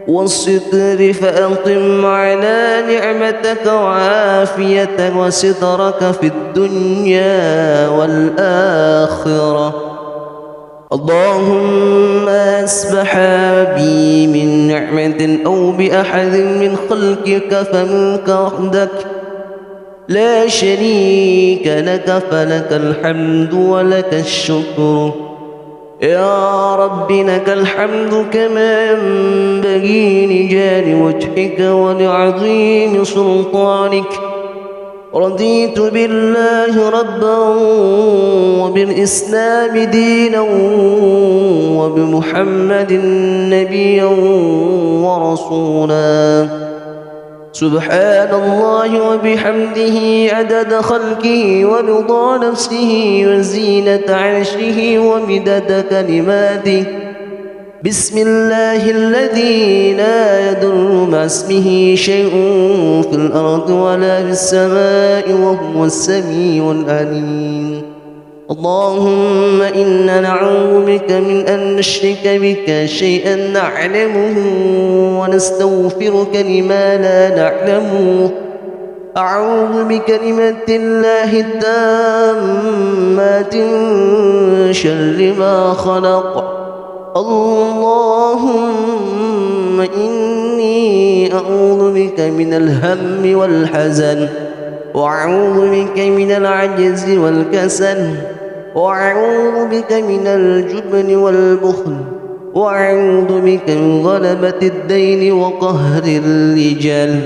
والستر، فأقم على نعمتك وعافيتك وسترك في الدنيا والآخرة. اللهم أصبح بي من نعمة أو بأحد من خلقك فمنك وحدك لا شريك لك، فلك الحمد ولك الشكر. يا رب لك الحمد كما ينبغي لجلال وجهك ولعظيم سلطانك. رضيت بالله ربا وبالإسلام دينا وبمحمد نبيا ورسولا. سبحان الله وبحمده عدد خلقه ورضا نفسه وزينة عرشه ومدد كلماته. بسم الله الذي لا يضر مع اسمه شيء في الأرض ولا في السماء وهو السميع العليم. اللهم إنا نعوذ بك من أن نشرك بك شيئا نعلمه ونستغفرك لما لا نعلمه. أعوذ بكلمات الله التامات من شر ما خلق. اللهم إني أعوذ بك من الهم والحزن وأعوذ بك من العجز والكسل وأعوذ بك من الجبن والبخل وأعوذ بك من غلبة الدين وقهر الرجال.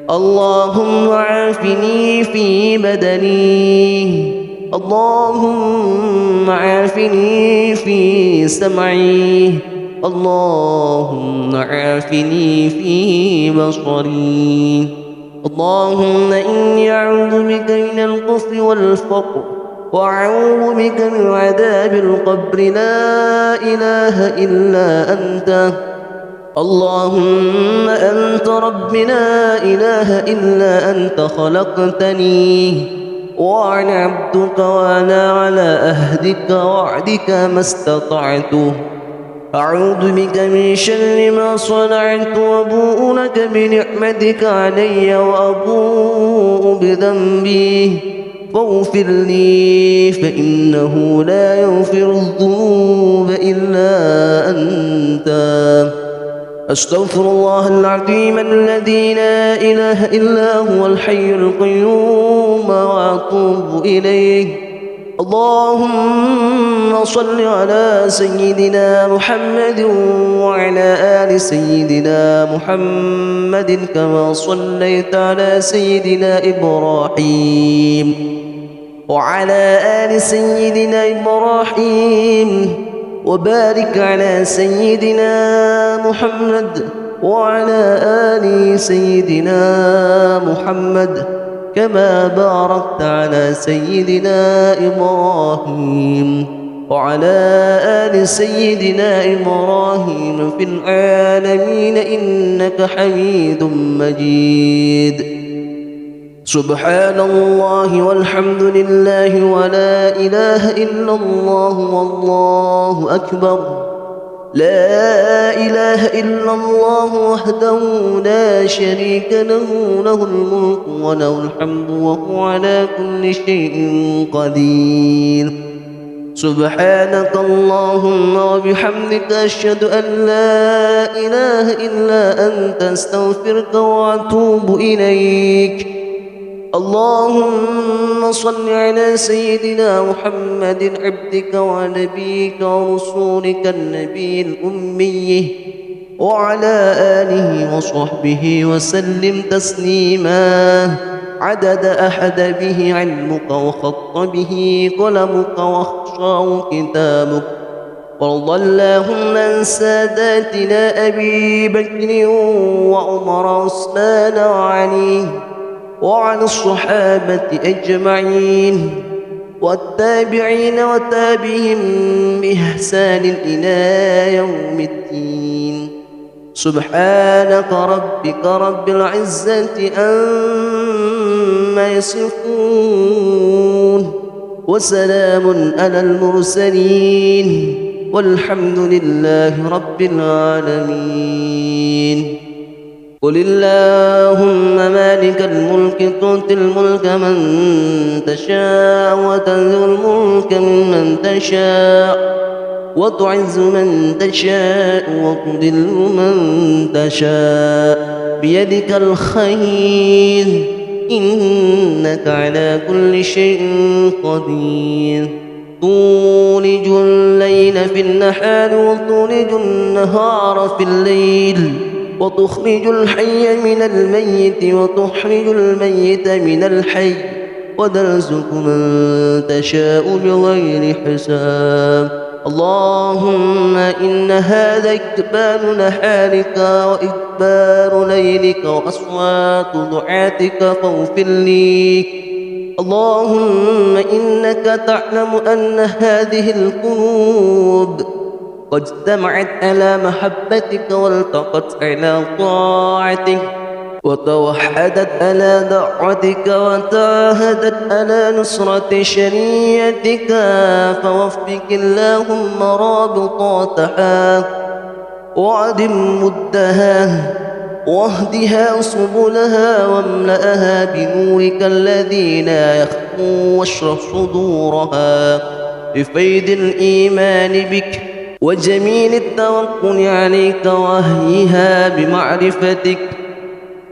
اللهم عافني في بدني. اللهم عافني في سمعي. اللهم عافني في بصري. اللهم إني أعوذ بك من الكفر والفقر وأعوذ بك من عذاب القبر لا إله إلا أنت. اللهم أنت رب لا إله إلا أنت خلقتني وأنا عبدك وأنا على أهدك وعدك ما استطعت. أعوذ بك من شر ما صنعت وأبوء لك بنعمتك علي وأبوء بذنبي فاغفر لي فإنه لا يغفر الذنوب إلا أنت. أستغفر الله العظيم الذي لا إله إلا هو الحي القيوم وأتوب إليه. اللهم صل على سيدنا محمد وعلى آل سيدنا محمد كما صليت على سيدنا إبراهيم وعلى آل سيدنا إبراهيم وبارك على سيدنا محمد وعلى آل سيدنا محمد كما باركت على سيدنا إبراهيم وعلى آل سيدنا إبراهيم في العالمين إنك حميد مجيد. سبحان الله والحمد لله ولا إله إلا الله والله أكبر. لا إله إلا الله وحده لا شريك له له الملك وله الحمد وهو على كل شيء قدير. سبحانك اللهم وبحمدك أشهد أن لا إله إلا أنت أستغفرك وأتوب إليك. اللهم صل على سيدنا محمد عبدك ونبيك ورسولك النبي الأمي وعلى آله وصحبه وسلم تسليما عدد أحد به علمك وخط به قلمك واخشاه كتابك. وارض اللهم عن ساداتنا أبي بكر وعمر وعثمان وعلي وعن الصحابة أجمعين والتابعين وتابعهم بإحسان إلى يوم الدين. سبحانك ربك رب العزة عما يصفون وسلام على المرسلين والحمد لله رب العالمين. قل اللهم مالك الملك تؤتي الملك من تشاء وتنزع الملك ممن تشاء وتعز من تشاء وتذل من تشاء بيدك الخير إنك على كل شيء قدير. تولج الليل في النهار وتولج النهار في الليل وتخرج الحي من الميت وتخرج الميت من الحي وترزق من تشاء بغير حساب. اللهم إن هذا إقبال نهارك وإقبال ليلك وأصوات دعاتك فاغفر لي. اللهم إنك تعلم أن هذه القلوب قد اجتمعت على محبتك والتقت على طاعتك وتوحدت على دعوتك وتعاهدت على نصرة شريعتك فوفق اللهم رابطاتها وعدم مدها واهدها سبلها واملأها بنورك الذي لا يخفو واشرح صدورها بفيض الإيمان بك وجميل التوكل عليك وهيها بمعرفتك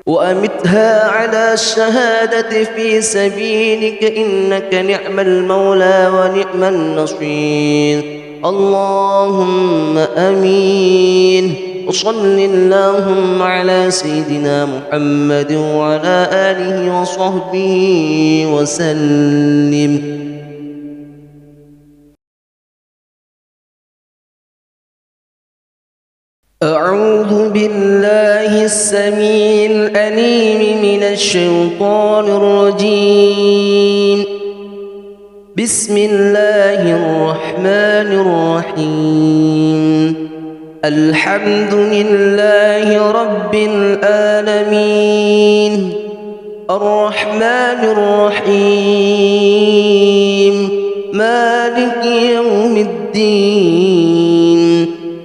وأمتها على الشهادة في سبيلك إنك نعم المولى ونعم النصير. اللهم آمين. وصل اللهم على سيدنا محمد وعلى آله وصحبه وسلم. أعوذ بالله السميع العليم من الشيطان الرجيم. بسم الله الرحمن الرحيم. الحمد لله رب العالمين الرحمن الرحيم مالك يوم الدين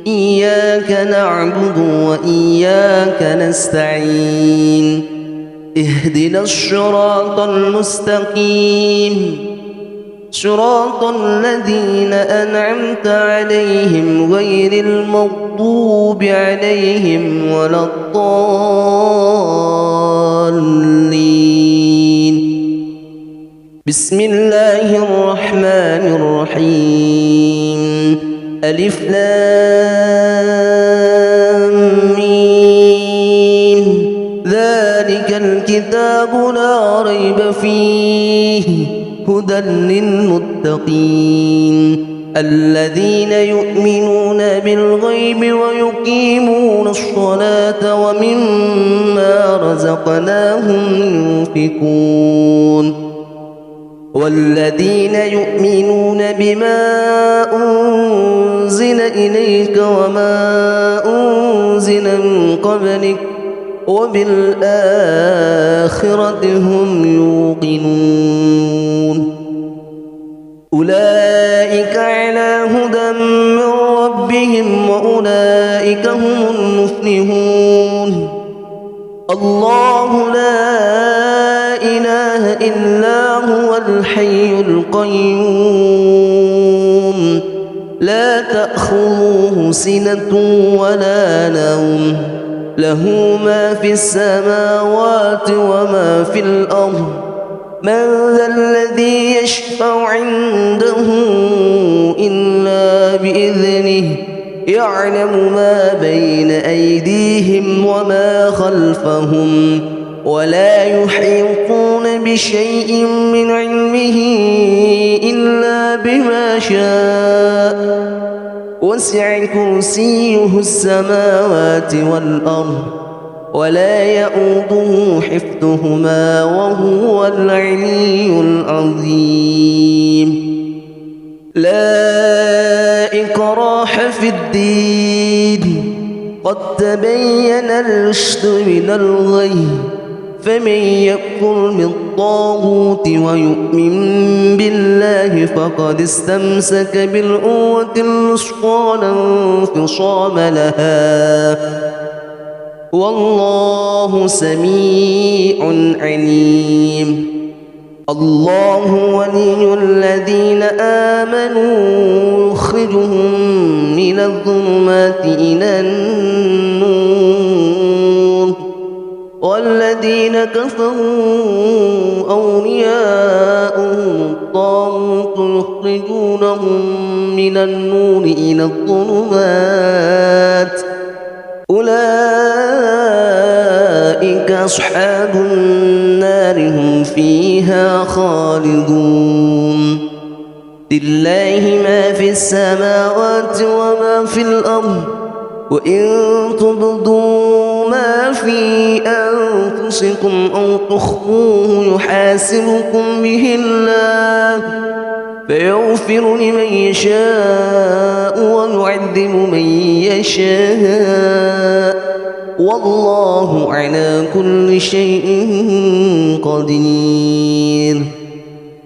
إياك نعبد وإياك نستعين اهدنا الصراط المستقيم صراط الذين أنعمت عليهم غير المغضوب عليهم ولا الضالين. بسم الله الرحمن الرحيم. ألف لام ميم ذلك الكتاب لا ريب فيه هدى للمتقين الذين يؤمنون بالغيب ويقيمون الصلاة ومما رزقناهم ينفقون والذين يؤمنون بما أنزل إليك وما أنزل من قبلك وبالآخرة هم يوقنون أولئك على هدى من ربهم وأولئك هم المفلحون. الله لا إله إلا هو الحي القيوم تأخذه سنة ولا نوم له ما في السماوات وما في الأرض من ذا الذي يشفع عنده إلا بإذنه يعلم ما بين أيديهم وما خلفهم ولا يحيطون بشيء من علمه إلا بما شاء وسع كرسيه السماوات والأرض ولا يئوده حفظهما وهو العلي العظيم لا إكراه في الدين قد تبين الرشد من الغي فمن يكفر بالطاغوت ويؤمن بالله فقد استمسك بالعروة الوثقى لا انفصام لها والله سميع عليم الله ولي الذين آمنوا يخرجهم من الظلمات إلى النور والذين كفروا أولياؤهم الطاغوت يخرجونهم من النور إلى الظلمات أولئك أصحاب النار هم فيها خالدون لله ما في السماوات وما في الأرض وإن تبدوا ما في أنفسكم أو تخفوه يحاسبكم به الله فيغفر لمن يشاء ويعذب من يشاء والله على كل شيء قدير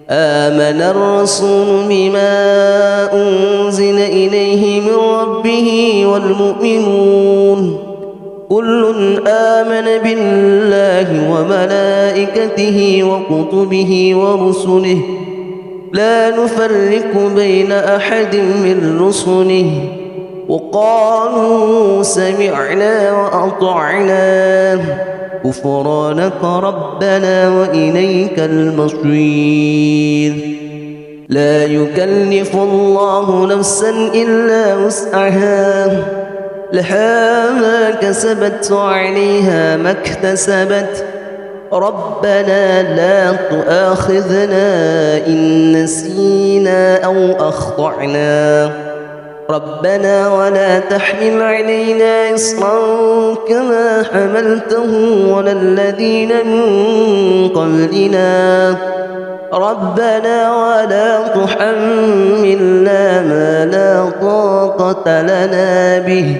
آمن الرسول بما أنزل إليه من ربه والمؤمنون كل آمن بالله وملائكته وكتبه ورسله لا نفرق بين أحد من رسله وقالوا سمعنا وأطعنا غفرانك ربنا وإليك المصير لا يكلف الله نفسا إلا وسعها لها ما كسبت وعليها ما اكتسبت ربنا لا تؤاخذنا إن نسينا أو أخطأنا ربنا ولا تحمل علينا إصرا كما حملته على الذين من قبلنا ربنا ولا تحملنا ما لا طاقة لنا به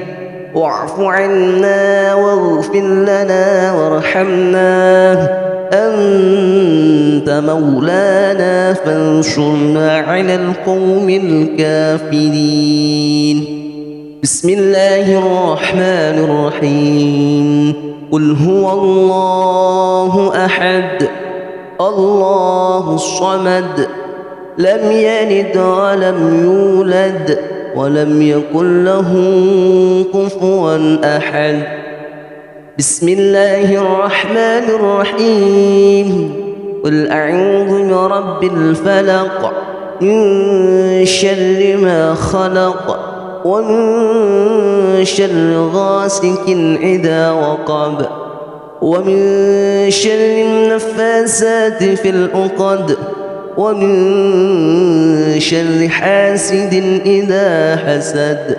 واعف عنا واغفر لنا وارحمنا أنت مولانا فانصرنا على القوم الكافرين بسم الله الرحمن الرحيم قل هو الله أحد الله الصمد لم يلد ولم يولد ولم يكن له كفوا أحد بسم الله الرحمن الرحيم قل أعوذ برب الفلق من شر ما خلق ومن شر غاسق إذا وقب ومن شر النفاثات في العقد ومن شر حاسد إذا حسد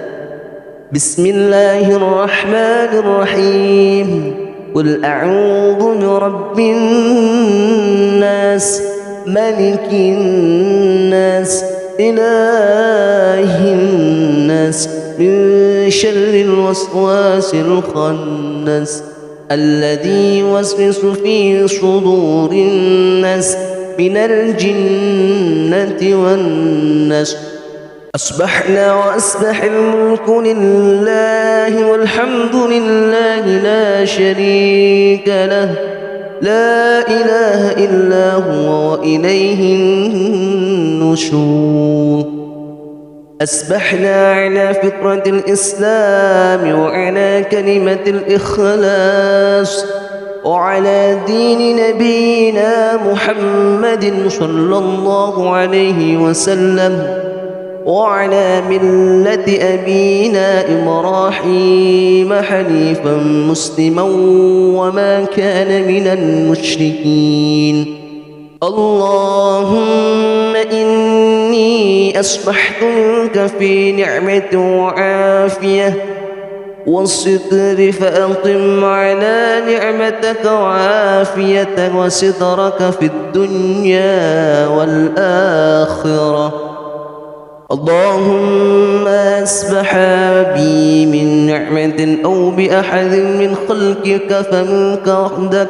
بسم الله الرحمن الرحيم قل أعوذ برب الناس ملك الناس إله الناس من شر الوسواس الخناس الذي يوسوس في صدور الناس من الجنة والناس أصبحنا وأصبح الملك لله والحمد لله لا شريك له لا إله إلا هو وإليه النشور أسبحنا على فطرة الإسلام وعلى كلمة الإخلاص وعلى دين نبينا محمد صلى الله عليه وسلم وعلى ملة أبينا إبراهيم حنيفا مسلما وما كان من المشركين. اللهم إني أصبحت منك في نعمة وعافية والستر، فأقم على نعمتك وعافيتك وسترك في الدنيا والآخرة. اللهم أصبح بي من نعمة أو بأحد من خلقك فمنك وحدك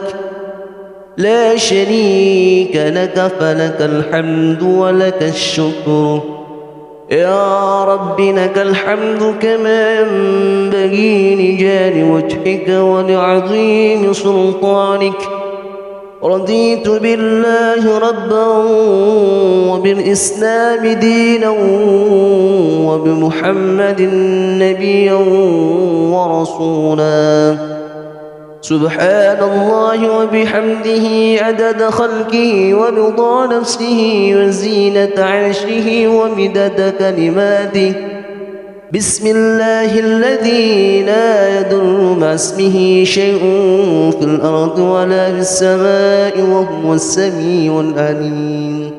لا شريك لك، فلك الحمد ولك الشكر. يا رب لك الحمد كما ينبغي لجلال وجهك ولعظيم سلطانك. رضيت بالله ربا وبالإسلام دينا وبمحمد نبيا ورسولا. سبحان الله وبحمده عدد خلقه ورضا نفسه وزينة عرشه ومدد كلماته. بسم الله الذي لا يضر مع اسمه شيء في الأرض ولا في السماء وهو السميع العليم.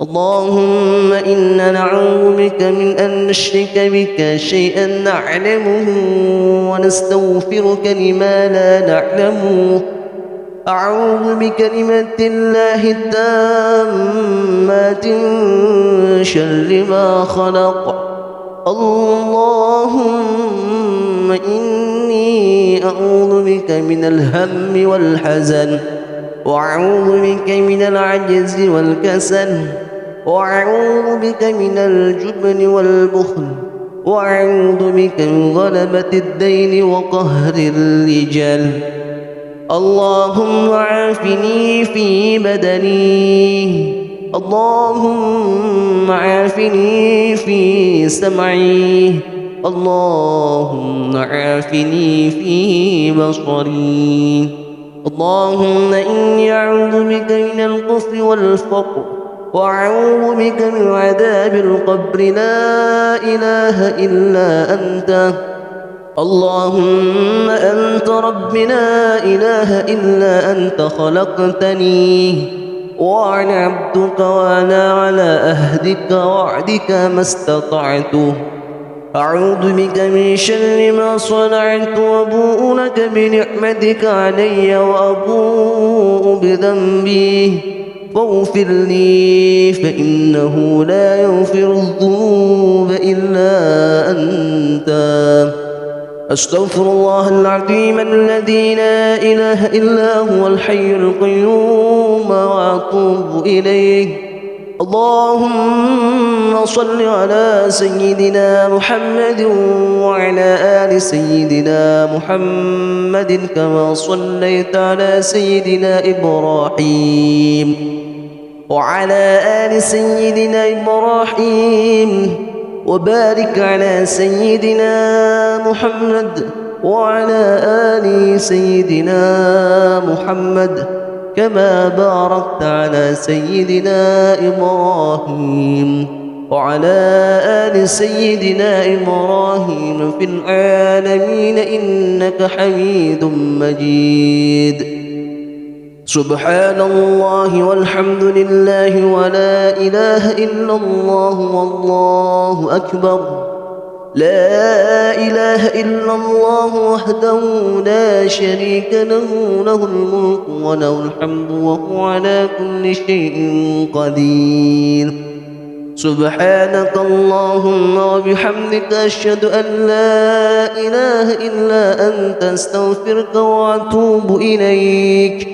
اللهم إنا نعوذ بك من أن نشرك بك شيئا نعلمه ونستغفرك لما لا نعلمه. أعوذ بكلمات الله التامات من شر ما خلق. اللهم إني أعوذ بك من الهم والحزن، وأعوذ بك من العجز والكسل، وأعوذ بك من الجبن والبخل، وأعوذ بك من غلبة الدين وقهر الرجال. اللهم عافني في بدني، اللهم عافني في سمعي، اللهم عافني في بصري. اللهم إني أعوذ بك من الكفر والفقر، وأعوذ بك من عذاب القبر، لا إله إلا أنت. اللهم أنت رب لا إله إلا أنت، خلقتني وأنا عبدك وأنا على أهدك وعدك ما استطعت. أعوذ بك من شر ما صنعت، وأبوء لك بنعمتك علي وأبوء بذنبي فاغفر لي، فإنه لا يغفر الذنوب إلا أنت. أستغفر الله العظيم الذي لا إله إلا هو الحي القيوم وأتوب إليه. اللهم صل على سيدنا محمد وعلى آل سيدنا محمد كما صليت على سيدنا إبراهيم وعلى آل سيدنا إبراهيم، وبارك على سيدنا محمد وعلى آل سيدنا محمد كما باركت على سيدنا إبراهيم وعلى آل سيدنا إبراهيم في العالمين إنك حميد مجيد. سبحان الله والحمد لله ولا إله إلا الله والله أكبر. لا إله إلا الله وحده لا شريك له، له الملك وله الحمد وهو على كل شيء قدير. سبحانك اللهم وبحمدك أشهد أن لا إله إلا أنت، أستغفرك وأتوب إليك.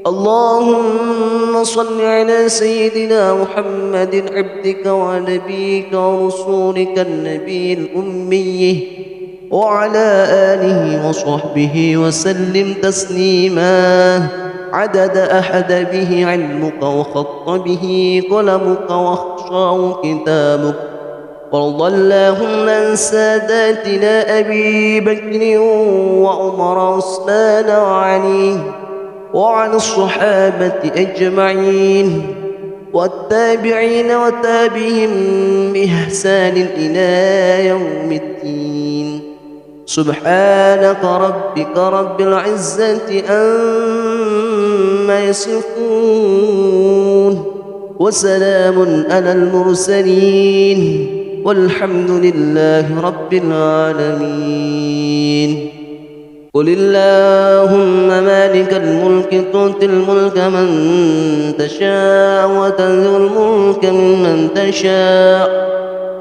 اللهم صل على سيدنا محمد عبدك ونبيك ورسولك النبي الأمي وعلى آله وصحبه وسلم تسليما عدد أحد به علمك وخط به قلمك واخشاه كتابك. وارض اللهم عن ساداتنا أبي بكر وعمر وعثمان وعلي وعن الصحابة أجمعين والتابعين وتابعهم بإحسان إلى يوم الدين. سبحانك ربك رب العزة عما يصفون وسلام على المرسلين والحمد لله رب العالمين. قل اللهم مالك الملك تؤتي الملك من تشاء وتنزع الملك ممن تشاء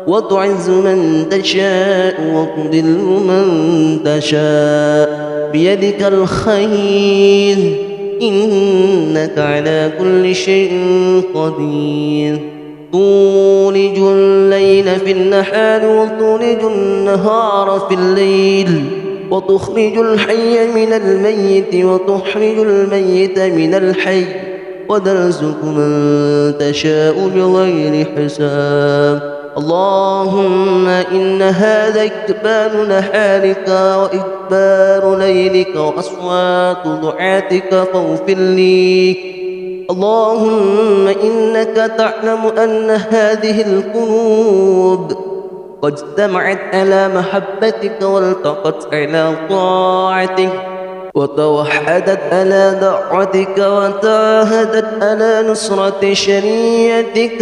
وتعز من تشاء وتذل من تشاء بيدك الخير إنك على كل شيء قدير. تولج الليل في النهار وتولج النهار في الليل وتخرج الحي من الميت وتخرج الميت من الحي وترزق من تشاء بغير حساب. اللهم إن هذا إقبال نهارك وإقبال ليلك وأصوات دعاتك فاغفر لي. اللهم إنك تعلم أن هذه القلوب قد اجتمعت على محبتك والتقت على طاعتك وتوحدت على دعوتك وتعاهدت على نصرة شريعتك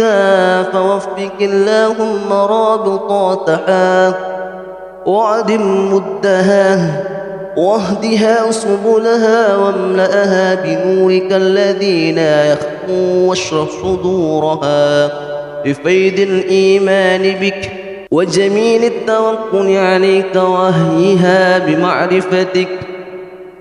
فوفق اللهم رابطاتها وعدم مدها واهدها سبلها واملأها بنورك الذي لا يخفو واشرح صدورها بفيض الإيمان بك وجميل التوكل عليك وهيها بمعرفتك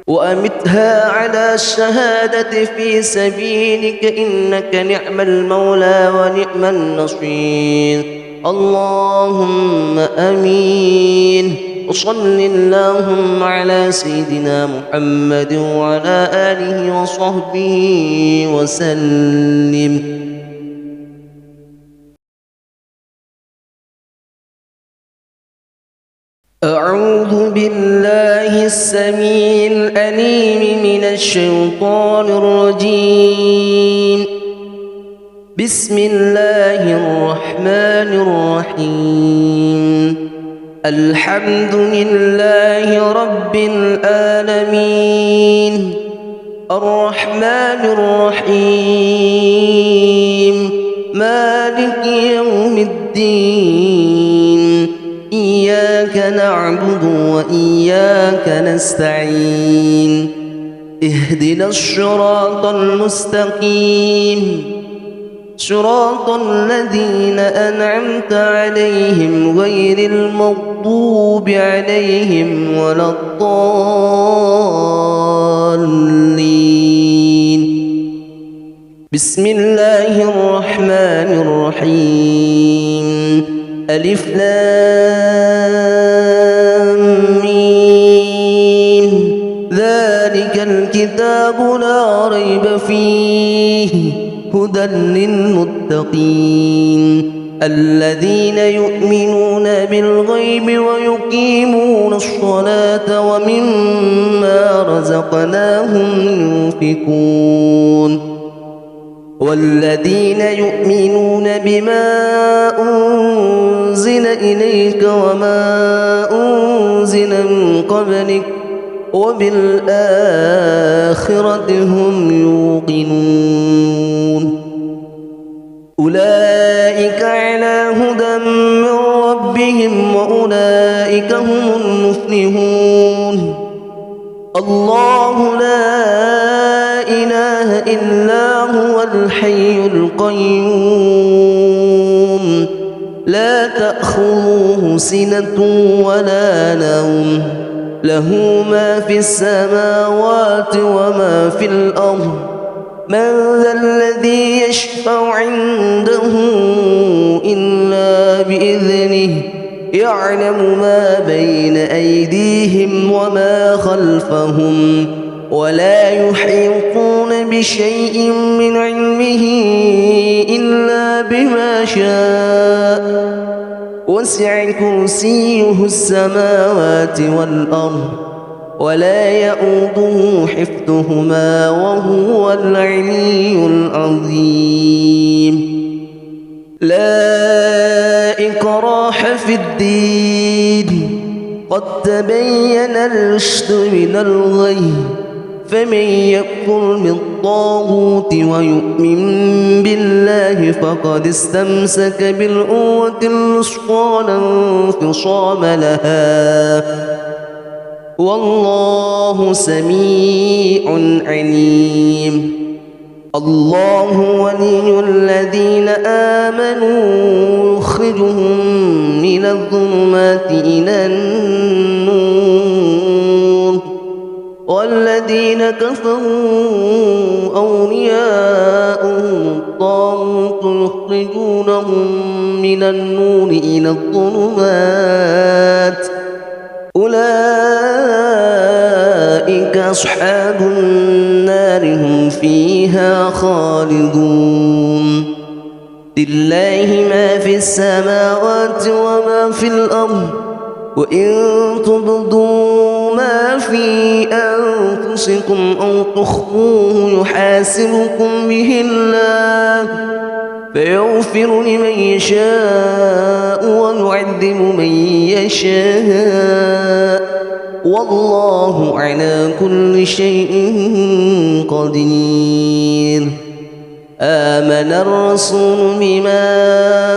وأمتها على الشهادة في سبيلك إنك نعم المولى ونعم النصير. اللهم آمين. وصل اللهم على سيدنا محمد وعلى آله وصحبه وسلم. أعوذ بالله السميع العليم من الشيطان الرجيم. بسم الله الرحمن الرحيم. الحمد لله رب العالمين الرحمن الرحيم مالك يوم الدين إياك نعبد وإياك نستعين اهدنا الصراط المستقيم صراط الذين أنعمت عليهم غير المغضوب عليهم ولا الضالين. بسم الله الرحمن الرحيم. ألف لام ميم ذلك الكتاب لا ريب فيه هدى للمتقين الذين يؤمنون بالغيب ويقيمون الصلاة ومما رزقناهم ينفقون والذين يؤمنون بما أنزل إليك وما أنزل من قبلك وبالآخرة هم يوقنون أولئك على هدى من ربهم وأولئك هم المفلحون. الله لا إله إلا هو الحي القيوم لا تأخذه سنة ولا نوم له ما في السماوات وما في الأرض من ذا الذي يشفع عنده إلا بإذنه يعلم ما بين أيديهم وما خلفهم ولا يحيطون بشيء من علمه إلا بما شاء وسع كرسيه السماوات والأرض ولا يئوده حفظهما وهو العلي العظيم. لا إكراه في الدين قد تبين الرشد من الغي، فمن يكفر بالطاغوت ويؤمن بالله فقد استمسك بالعروة الوثقى لا انفصام لها، والله سميع عليم. الله ولي الذين آمنوا يخرجهم من الظلمات إلى النور، والذين كفروا أولياؤهم الطاغوت يخرجونهم من النور إلى الظلمات، أولئك أصحاب النار هم فيها خالدون. لله ما في السماوات وما في الأرض، وإن تبدوا ما في أنفسكم أو تخفوه يحاسبكم به الله، فيغفر لمن يشاء ويعذب من يشاء، والله على كل شيء قدير. آمن الرسول بما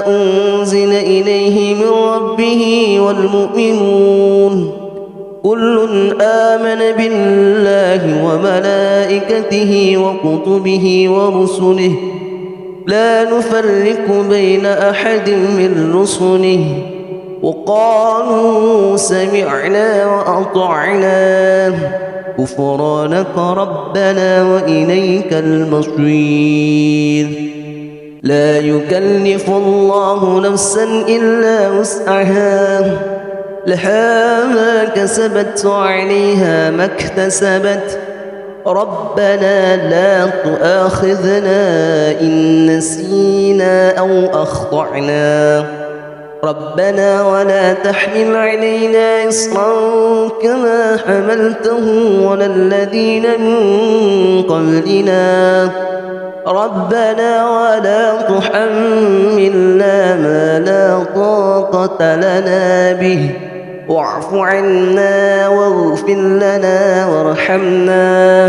أنزل إليه من ربه والمؤمنون كل آمن بالله وملائكته وكتبه ورسله لا نفرق بين أحد من رسله، وقالوا سمعنا وأطعنا غفرانك ربنا وإليك المصير. لا يكلف الله نفسا إلا وسعها، لها ما كسبت وعليها ما اكتسبت، ربنا لا تؤاخذنا إن نسينا أو أخطأنا، ربنا ولا تحمل علينا إصرا كما حملته على الذين من قبلنا، ربنا ولا تحملنا ما لا طاقة لنا به، واعف عنا واغفر لنا وارحمنا،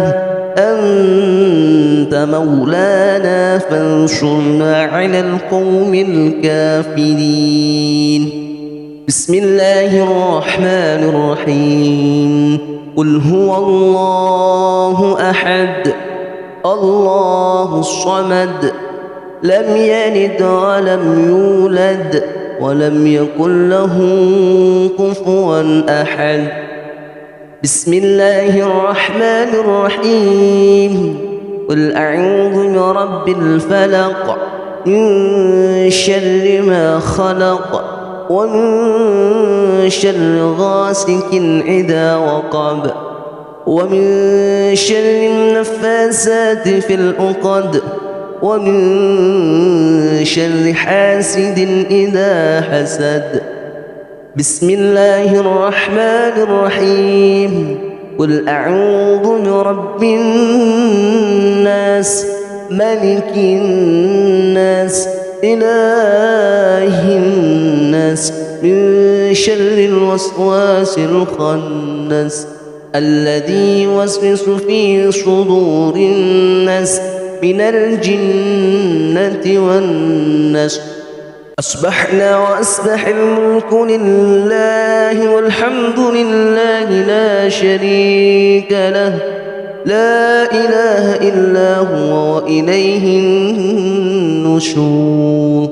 أنت مولانا فانصرنا على القوم الكافرين. بسم الله الرحمن الرحيم. قل هو الله أحد الله الصمد لم يلد ولم يولد ولم يكن له كفوا أحد. بسم الله الرحمن الرحيم. قل أعوذ برب الفلق من شر ما خلق ومن شر غاسق إذا وقب ومن شر النفاثات في العقد ومن شر حاسد إذا حسد. بسم الله الرحمن الرحيم. قل أعوذ برب الناس ملك الناس إله الناس من شر الوسواس الخناس الذي يوسوس في صدور الناس من الجنة والناس. أصبحنا وأصبح الملك لله والحمد لله لا شريك له لا إله إلا هو وإليه النشور.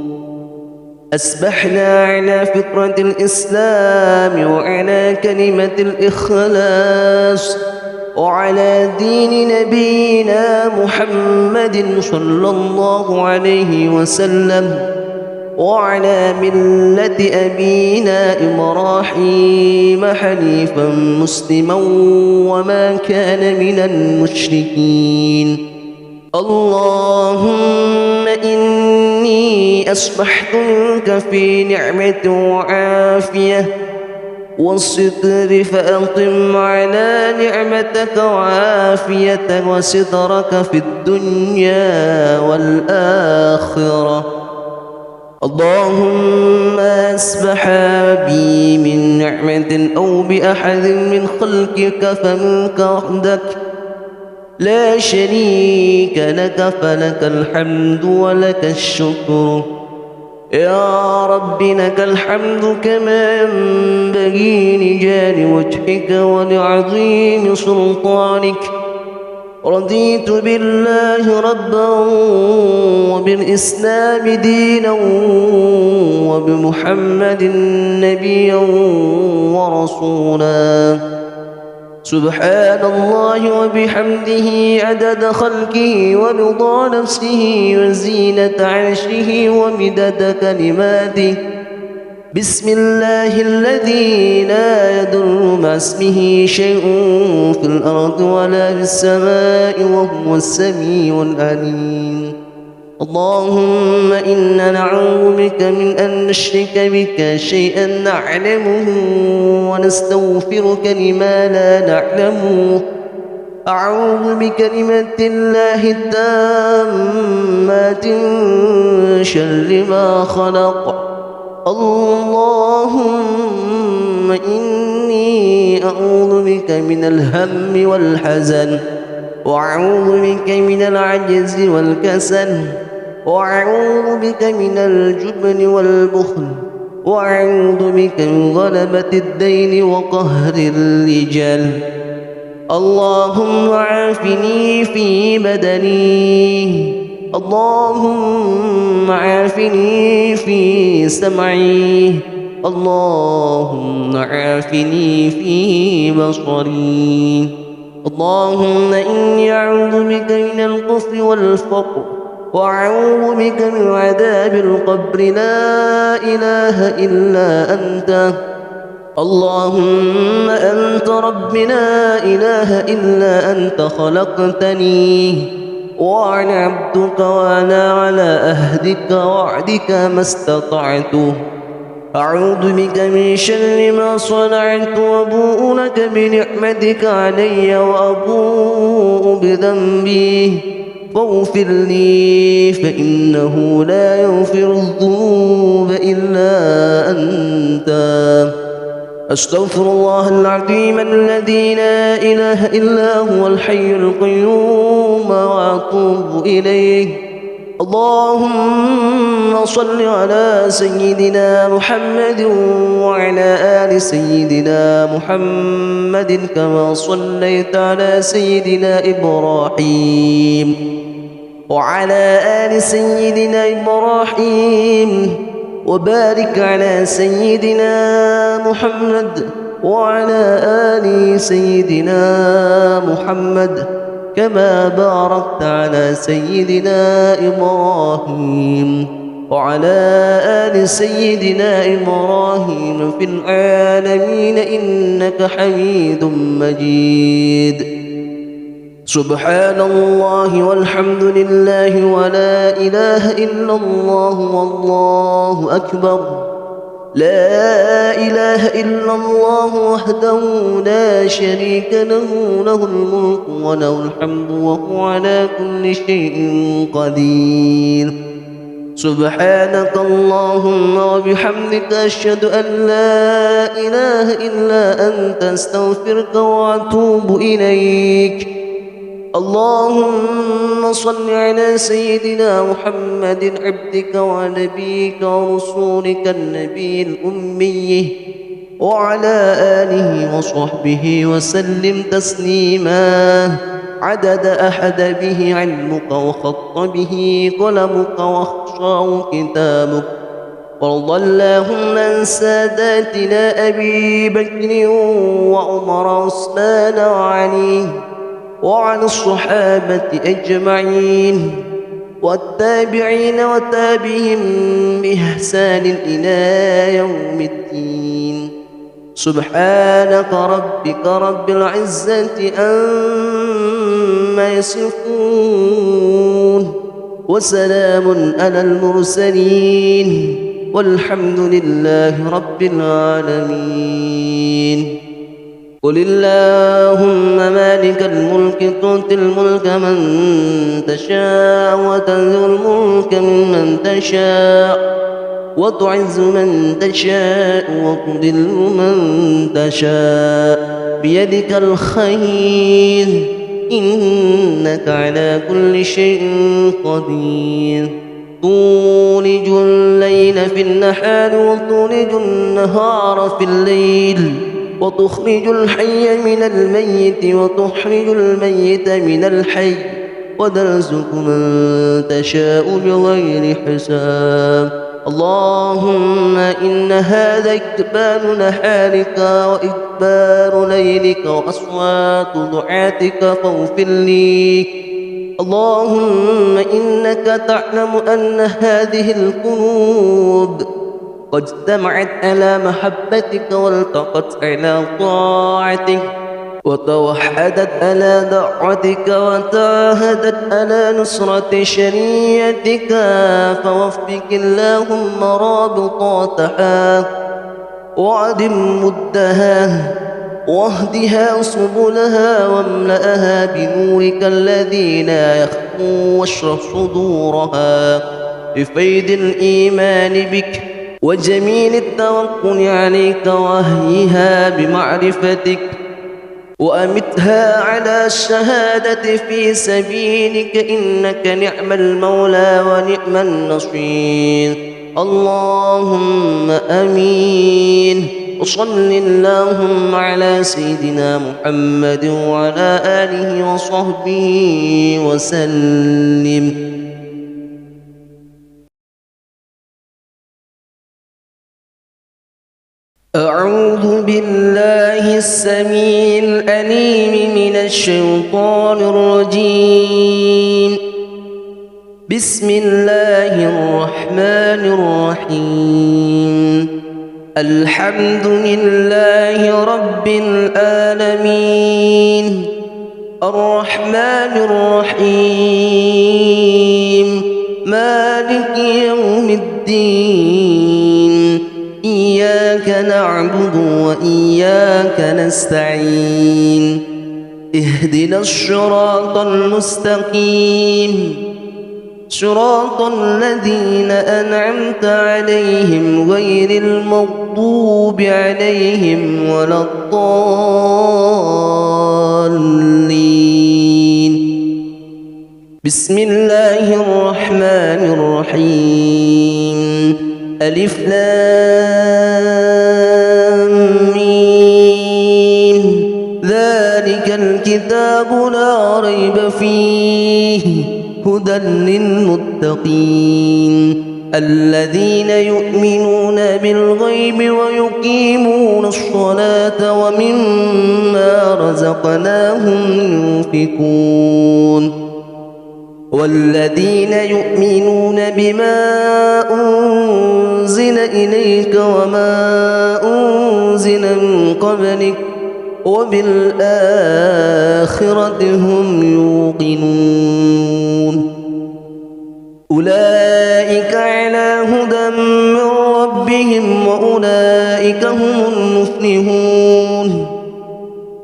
أصبحنا على فطرة الإسلام وعلى كلمة الإخلاص وعلى دين نبينا محمد صلى الله عليه وسلم وعلى ملة أبينا إبراهيم حنيفا مسلما وما كان من المشركين. اللهم إني أصبحت منك في نعمة وعافية والستر، فأقم على نعمتك وعافيتك وسترك في الدنيا والآخرة. اللهم أصبح بي من نعمة أو بأحد من خلقك فمنك وحدك لا شريك لك، فلك الحمد ولك الشكر. يا رب لك الحمد كما ينبغي لجلال وجهك ولعظيم سلطانك. رضيت بالله ربا وبالإسلام دينا وبمحمد نبيا ورسولا. سبحان الله وبحمده عدد خلقه ورضا نفسه وزينة عرشه ومدد كلماته. بسم الله الذي لا يضر مع اسمه شيء في الأرض ولا في السماء وهو السميع العليم. اللهم إنا نعوذ بك من أن نشرك بك شيئا نعلمه ونستغفرك لما لا نعلمه. أعوذ بكلمات الله التامات من شر ما خلق. اللهم إني أعوذ بك من الهم والحزن، وأعوذ بك من العجز والكسل، وأعوذ بك من الجبن والبخل، وأعوذ بك من غلبة الدين وقهر الرجال. اللهم عافني في بدني، اللهم عافني في سمعي، اللهم عافني في بصري. اللهم إني أعوذ بك من الكفر والفقر، وأعوذ بك من عذاب القبر لا إله إلا أنت. اللهم أنت رب لا إله إلا أنت، خلقتني وأنا عبدك وأنا على أهدك وعدك ما استطعت. أعوذ بك من شر ما صنعت، وأبوء لك بنعمتك علي وأبوء بذنبي فاغفر لي، فإنه لا يغفر الذنوب إلا أنت. أستغفر الله العظيم الذي لا إله إلا هو الحي القيوم وأتوب إليه. اللهم صل على سيدنا محمد وعلى آل سيدنا محمد كما صليت على سيدنا إبراهيم وعلى آل سيدنا إبراهيم، وبارك على سيدنا محمد وعلى آل سيدنا محمد كما باركت على سيدنا إبراهيم وعلى آل سيدنا إبراهيم في العالمين إنك حميد مجيد. سبحان الله والحمد لله ولا إله إلا الله والله أكبر. لا إله إلا الله وحده لا شريك له، له الملك وله الحمد وهو على كل شيء قدير. سبحانك اللهم وبحمدك أشهد أن لا إله إلا أنت، أستغفرك وأتوب إليك. اللهم صل على سيدنا محمد عبدك ونبيك ورسولك النبي الأمي وعلى آله وصحبه وسلم تسليما عدد أحد به علمك وخط به قلمك واخشاه كتابك. وارض اللهم عن ساداتنا أبي بكر وعمر وعثمان وعلي وعن الصحابة أجمعين والتابعين وتابعهم بإحسان إلى يوم الدين. سبحانك ربك رب العزة عما يصفون وسلام على المرسلين والحمد لله رب العالمين. قل اللهم مالك الملك تؤتي الملك من تشاء وتنزع الملك ممن تشاء وتعز من تشاء وتذل من تشاء بيدك الخير إنك على كل شيء قدير. تولج الليل في النهار وتولج النهار في الليل وتخرج الحي من الميت وتخرج الميت من الحي وترزق من تشاء بغير حساب. اللهم إن هذا إقبال نهارك وإقبال ليلك وأصوات دعاتك فاغفر لي. اللهم إنك تعلم أن هذه القلوب قد اجتمعت على محبتك والتقت على طاعتك وتوحدت على دعوتك وتعاهدت على نصرة شريعتك، فوفق اللهم رابطاتها وعدم مدها واهدها سبلها واملأها بنورك الذي لا يخفو واشرح صدورها بفيض الإيمان بك وجميل التوكل عليك وهيها بمعرفتك وأمتها على الشهادة في سبيلك إنك نعم المولى ونعم النصير. اللهم آمين. وصل اللهم على سيدنا محمد وعلى آله وصحبه وسلم. أعوذ بالله السميع العليم من الشيطان الرجيم. بسم الله الرحمن الرحيم. الحمد لله رب العالمين الرحمن الرحيم مالك يوم الدين إياك نعبد وإياك نستعين اهدنا الصراط المستقيم صراط الذين أنعمت عليهم غير المغضوب عليهم ولا الضالين. بسم الله الرحمن الرحيم. ألف لام ميم ذلك الكتاب لا ريب فيه هدى للمتقين الذين يؤمنون بالغيب ويقيمون الصلاة ومما رزقناهم ينفقون والذين يؤمنون بما أنزل إليك وما أنزل من قبلك وبالآخرة هم يوقنون أولئك على هدى من ربهم وأولئك هم المفلحون.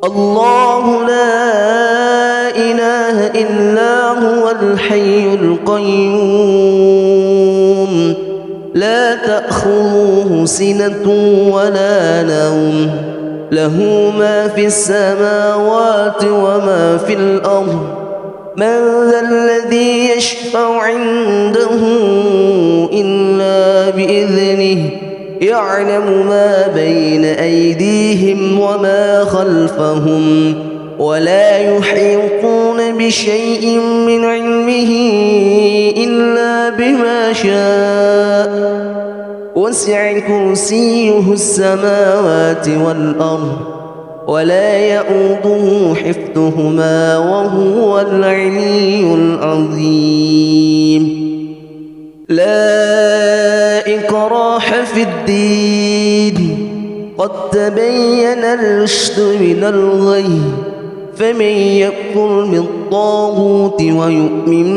الله لا إله إلا هو الحي القيوم لا تأخذه سنة ولا نوم له ما في السماوات وما في الأرض من ذا الذي يشفع عنده إلا بإذنه يعلم ما بين أيديهم وما خلفهم ولا يحيطون بشيء من علمه إلا بما شاء وسع كرسيه السماوات والأرض ولا يؤوده حفظهما وهو العلي العظيم. لا إكراه في الدين قد تبين الرشد من الغي فمن يكفر بالطاغوت ويؤمن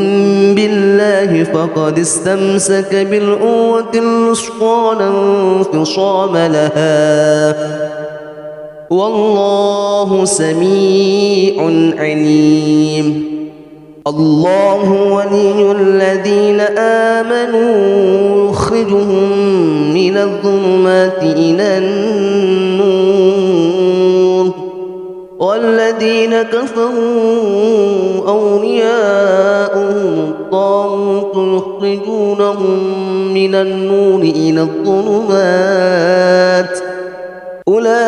بالله فقد استمسك بالعروة الوثقى لا انفصام لها والله سميع عليم. الله ولي الذين آمنوا يخرجهم من الظلمات إلى النور والذين كفروا أولياؤهم الطاغوت يخرجونهم من النور إلى الظلمات أولئك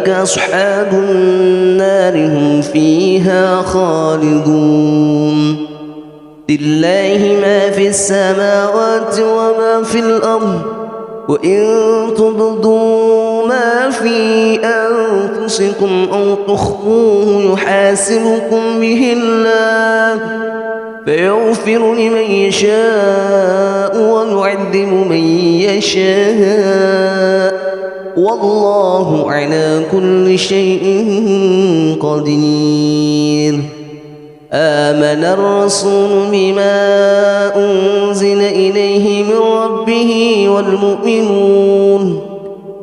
أصحاب النار هم فيها خالدون. لله ما في السماوات وما في الأرض وإن تبدوا ما في أنفسكم أو تخفوه يحاسبكم به الله فيغفر لمن يشاء ويعذب من يشاء والله على كل شيء قدير. آمن الرسول بما أنزل إليه من ربه والمؤمنون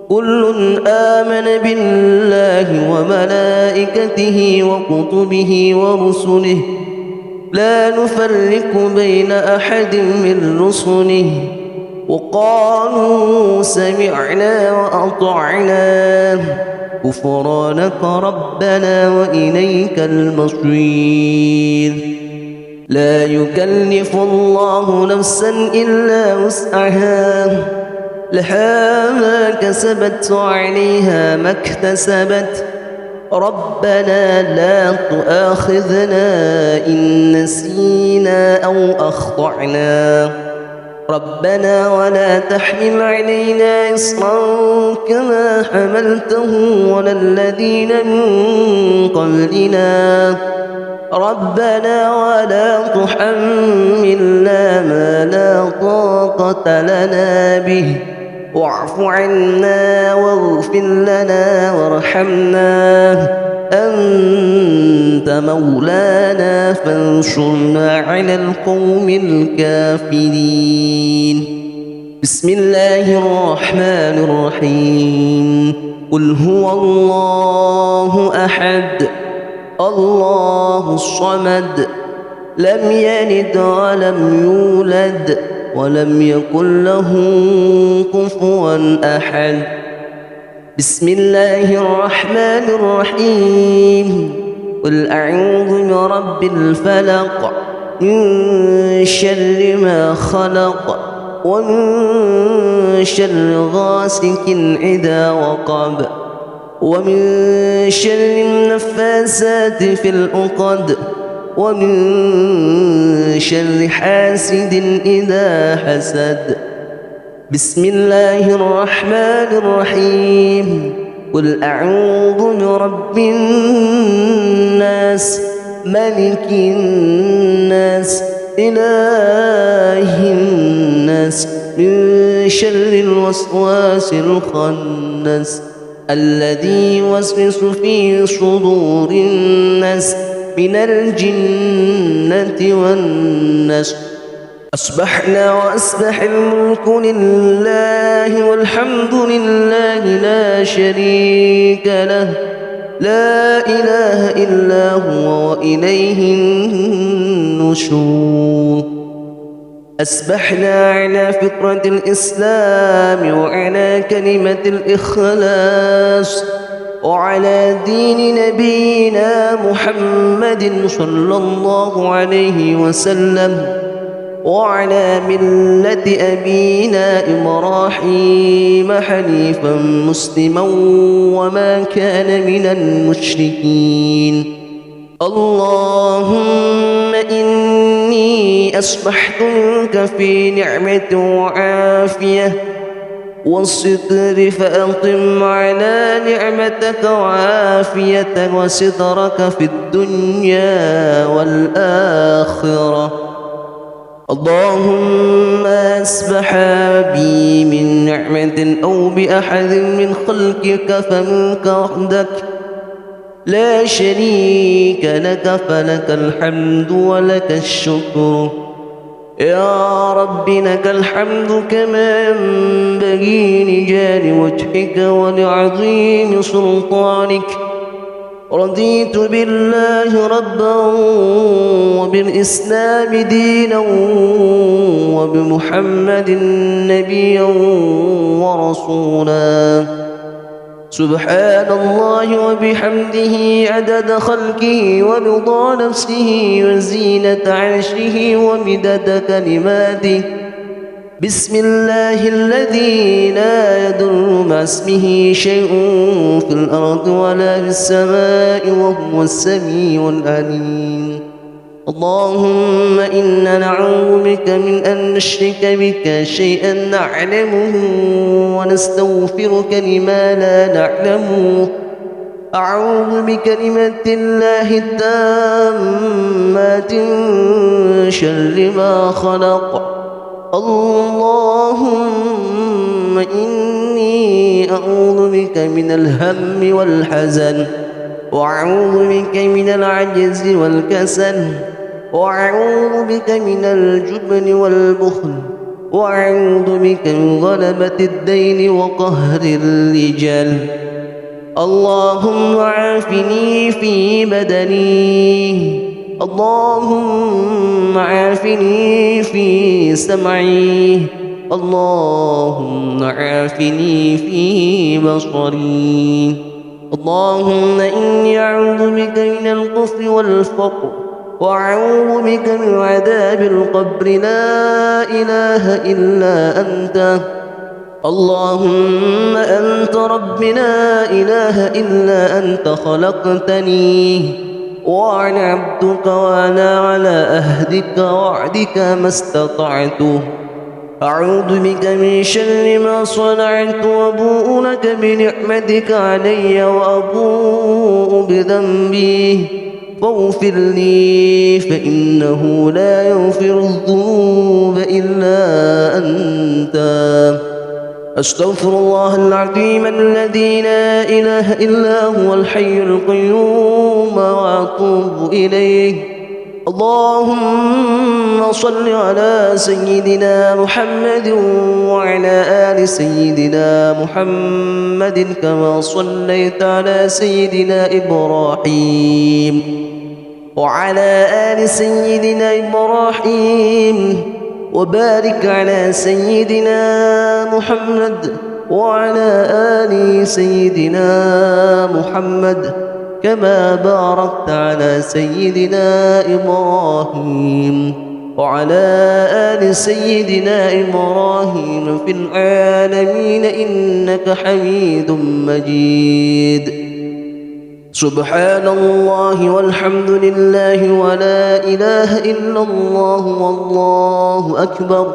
كل آمن بالله وملائكته وكتبه ورسله لا نفرق بين أحد من رسله وقالوا سمعنا وأطعنا غفرانك ربنا وإليك المصير. لا يكلف الله نفسا إلا وسعها لها ما كسبت وعليها ما اكتسبت ربنا لا تؤاخذنا إن نسينا أو أخطأنا ربنا ولا تحمل علينا إصرا كما حملته على الذين من قبلنا ربنا ولا تحملنا ما لا طاقة لنا به واعف عنا واغفر لنا وارحمنا أنت مولانا فانصرنا على القوم الكافرين. بسم الله الرحمن الرحيم. قل هو الله أحد الله الصمد لم يلد ولم يولد ولم يكن له كفوا أحد. بسم الله الرحمن الرحيم. قل أعوذ برب الفلق من شر ما خلق ومن شر غاسق إذا وقب ومن شر النفاثات في العقد ومن شر حاسد إذا حسد. بسم الله الرحمن الرحيم. قل أعوذ برب الناس ملك الناس إله الناس من شر الوسواس الخناس الذي يوسوس في صدور الناس من الجنة والناس. أصبحنا وأصبح الملك لله والحمد لله لا شريك له لا إله إلا هو وإليه النشور. أصبحنا على فطرة الإسلام وعلى كلمة الإخلاص وعلى دين نبينا محمد صلى الله عليه وسلم وعلى ملة أبينا إبراهيم حنيفا مسلما وما كان من المشركين. اللهم إني أصبحت منك في نعمة وعافية والستر فأقم على نعمتك وعافيتك وسترك في الدنيا والآخرة. اللهم أصبح بي من نعمة أو بأحد من خلقك فمنك وحدك لا شريك لك فلك الحمد ولك الشكر. يا رب لك الحمد كما ينبغي لجلال وجهك ولعظيم سلطانك. رضيت بالله ربا وبالإسلام دينا وبمحمد نبيا ورسولا. سبحان الله وبحمده عدد خلقه ورضا نفسه وزينة عرشه ومدد كلماته. بسم الله الذي لا يضر مع اسمه شيء في الأرض ولا في السماء وهو السميع العليم. اللهم إنا نعوذ بك من أن نشرك بك شيئا نعلمه ونستغفرك لما لا نعلمه. أعوذ بكلمات الله التامات من شر ما خلق. اللهم إني أعوذ بك من الهم والحزن، وأعوذ بك من العجز والكسل، وأعوذ بك من الجبن والبخل، وأعوذ بك من غلبة الدين وقهر الرجال. اللهم عافني في بدني، اللهم عافني في سمعي، اللهم عافني في بصري. اللهم إني أعوذ بك من الكفر والفقر، وأعوذ بك من عذاب القبر. لا إله إلا أنت. اللهم أنت رب لا إله إلا أنت خلقتني وأنا عبدك وأنا على أهدك وعدك ما استطعت. أعوذ بك من شر ما صنعت وأبوء لك بنعمتك علي وأبوء بذنبي فاغفر لي فإنه لا يغفر الذنوب إلا أنت. أستغفر الله العظيم الذي لا إله إلا هو الحي القيوم وأتوب إليه. اللهم صل على سيدنا محمد وعلى آل سيدنا محمد كما صليت على سيدنا إبراهيم وعلى آل سيدنا إبراهيم، وبارك على سيدنا محمد وعلى آل سيدنا محمد كما باركت على سيدنا إبراهيم وعلى آل سيدنا إبراهيم في العالمين إنك حميد مجيد. سبحان الله والحمد لله ولا إله إلا الله والله أكبر.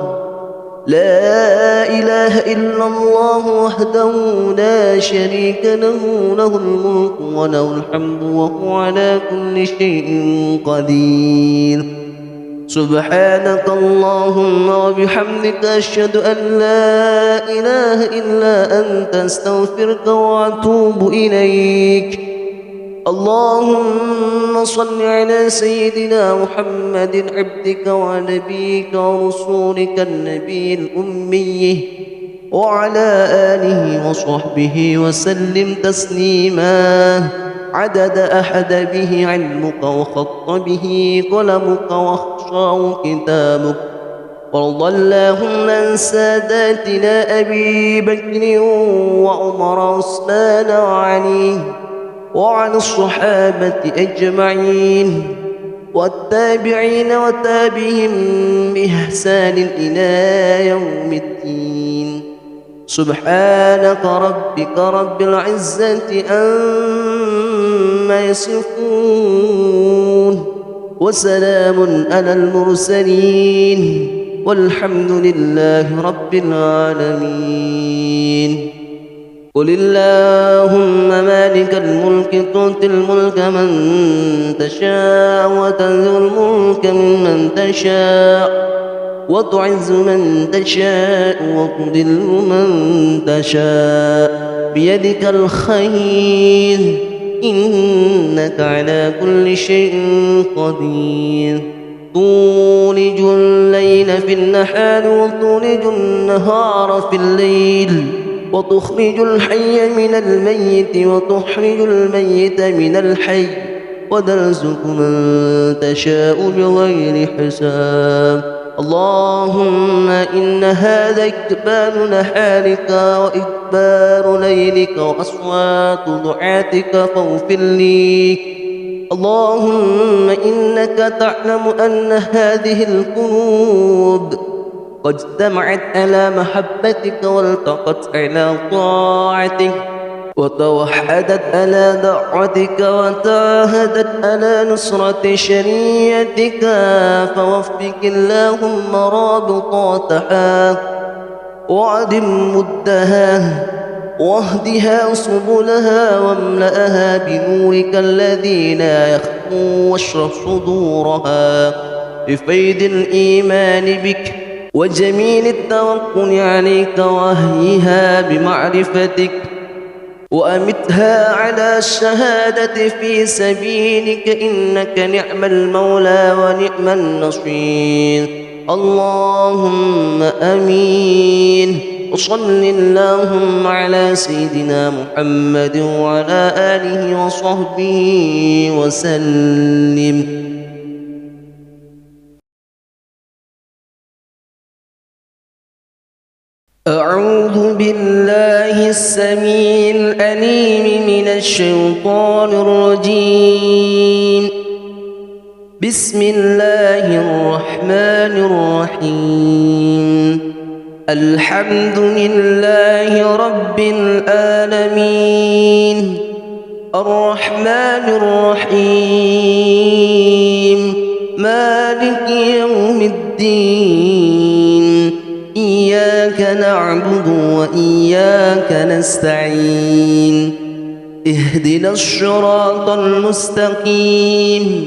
لا إله إلا الله وحده لا شريك له، له الملك وله الحمد وهو على كل شيء قدير. سبحانك اللهم وبحمدك أشهد أن لا إله إلا أنت أستغفرك وأتوب إليك. اللهم صل على سيدنا محمد عبدك ونبيك ورسولك النبي الأمي وعلى آله وصحبه وسلم تسليما عدد أحد به علمك وخط به قلمك واخشاه كتابك. وارض اللهم عن ساداتنا أبي بكر وعمر وعثمان وعلي وعن الصحابة أجمعين والتابعين وتابعهم بإحسان إلى يوم الدين. سبحانك ربك رب العزة عما يصفون وسلام على المرسلين والحمد لله رب العالمين. قل اللهم مالك الملك تؤتي الملك من تشاء وتنزع الملك ممن تشاء وتعز من تشاء وتذل من تشاء بيدك الخير إنك على كل شيء قدير تولج الليل في النهار وتولج النهار في الليل وتخرج الحي من الميت وتخرج الميت من الحي وترزق من تشاء بغير حساب اللهم إن هذا إقبال نهارك وإقبال ليلك وأصوات دعاتك فاغفر لي اللهم إنك تعلم أن هذه القلوب قد اجتمعت على محبتك والتقت على طاعتك وتوحدت على دعوتك وتعاهدت على نصرة شريعتك فوفق اللهم رابطاتها وعدم مدها واهدها سبلها واملأها بنورك الذي لا يخفو واشرح صدورها بفيض الإيمان بك وجميل التوكل عليك وهيها بمعرفتك وأمتها على الشهادة في سبيلك إنك نعم المولى ونعم النصير اللهم آمين وصل اللهم على سيدنا محمد وعلى آله وصحبه وسلم. أعوذ بالله السميع العليم من الشيطان الرجيم. بسم الله الرحمن الرحيم. الحمد لله رب العالمين الرحمن الرحيم مالك يوم الدين إياك نعبد وإياك نستعين اهدنا الصراط المستقيم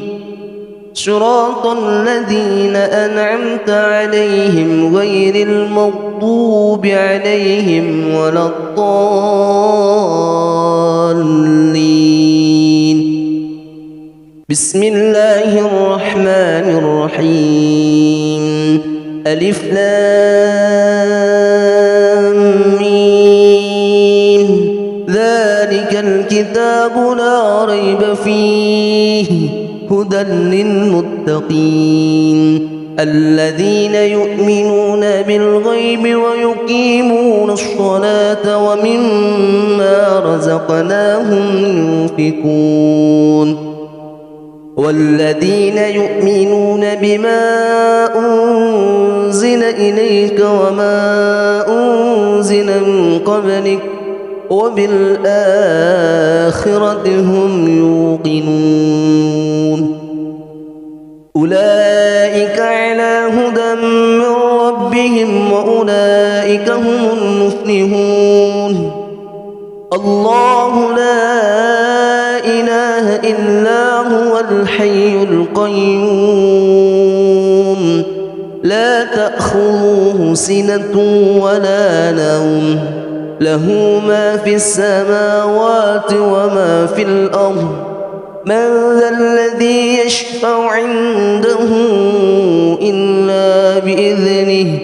صراط الذين أنعمت عليهم غير المغضوب عليهم ولا الضالين. بسم الله الرحمن الرحيم. ألف لام ميم ذلك الكتاب لا ريب فيه هدى للمتقين الذين يؤمنون بالغيب ويقيمون الصلاة ومما رزقناهم ينفقون والذين يؤمنون بما أنزل إليك وما أنزل من قبلك وبالآخرة هم يوقنون أولئك على هدى من ربهم وأولئك هم المفلحون. الله لا إله إلا هو الحي القيوم لا تأخذه سنة ولا نوم له ما في السماوات وما في الأرض من ذا الذي يشفع عنده إلا بإذنه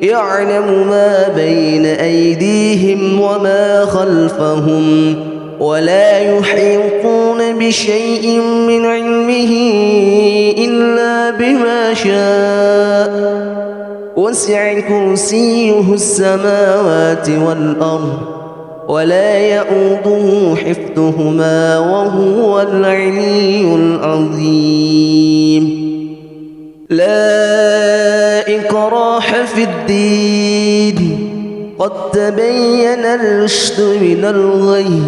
يعلم ما بين أيديهم وما خلفهم ولا يحيطون بشيء من علمه إلا بما شاء وسع كرسيه السماوات والأرض ولا يؤوده حفظهما وهو العلي العظيم. لا إكراه في الدين قد تبين الرشد من الغي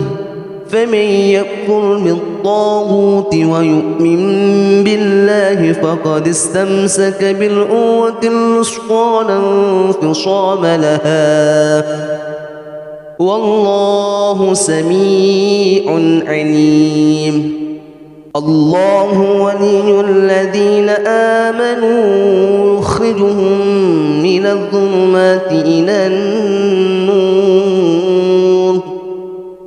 فمن يكفر بالطاغوت ويؤمن بالله فقد استمسك بالعروة الوثقى لا انفصام لها والله سميع عليم. الله ولي الذين آمنوا يخرجهم من الظلمات إلى النور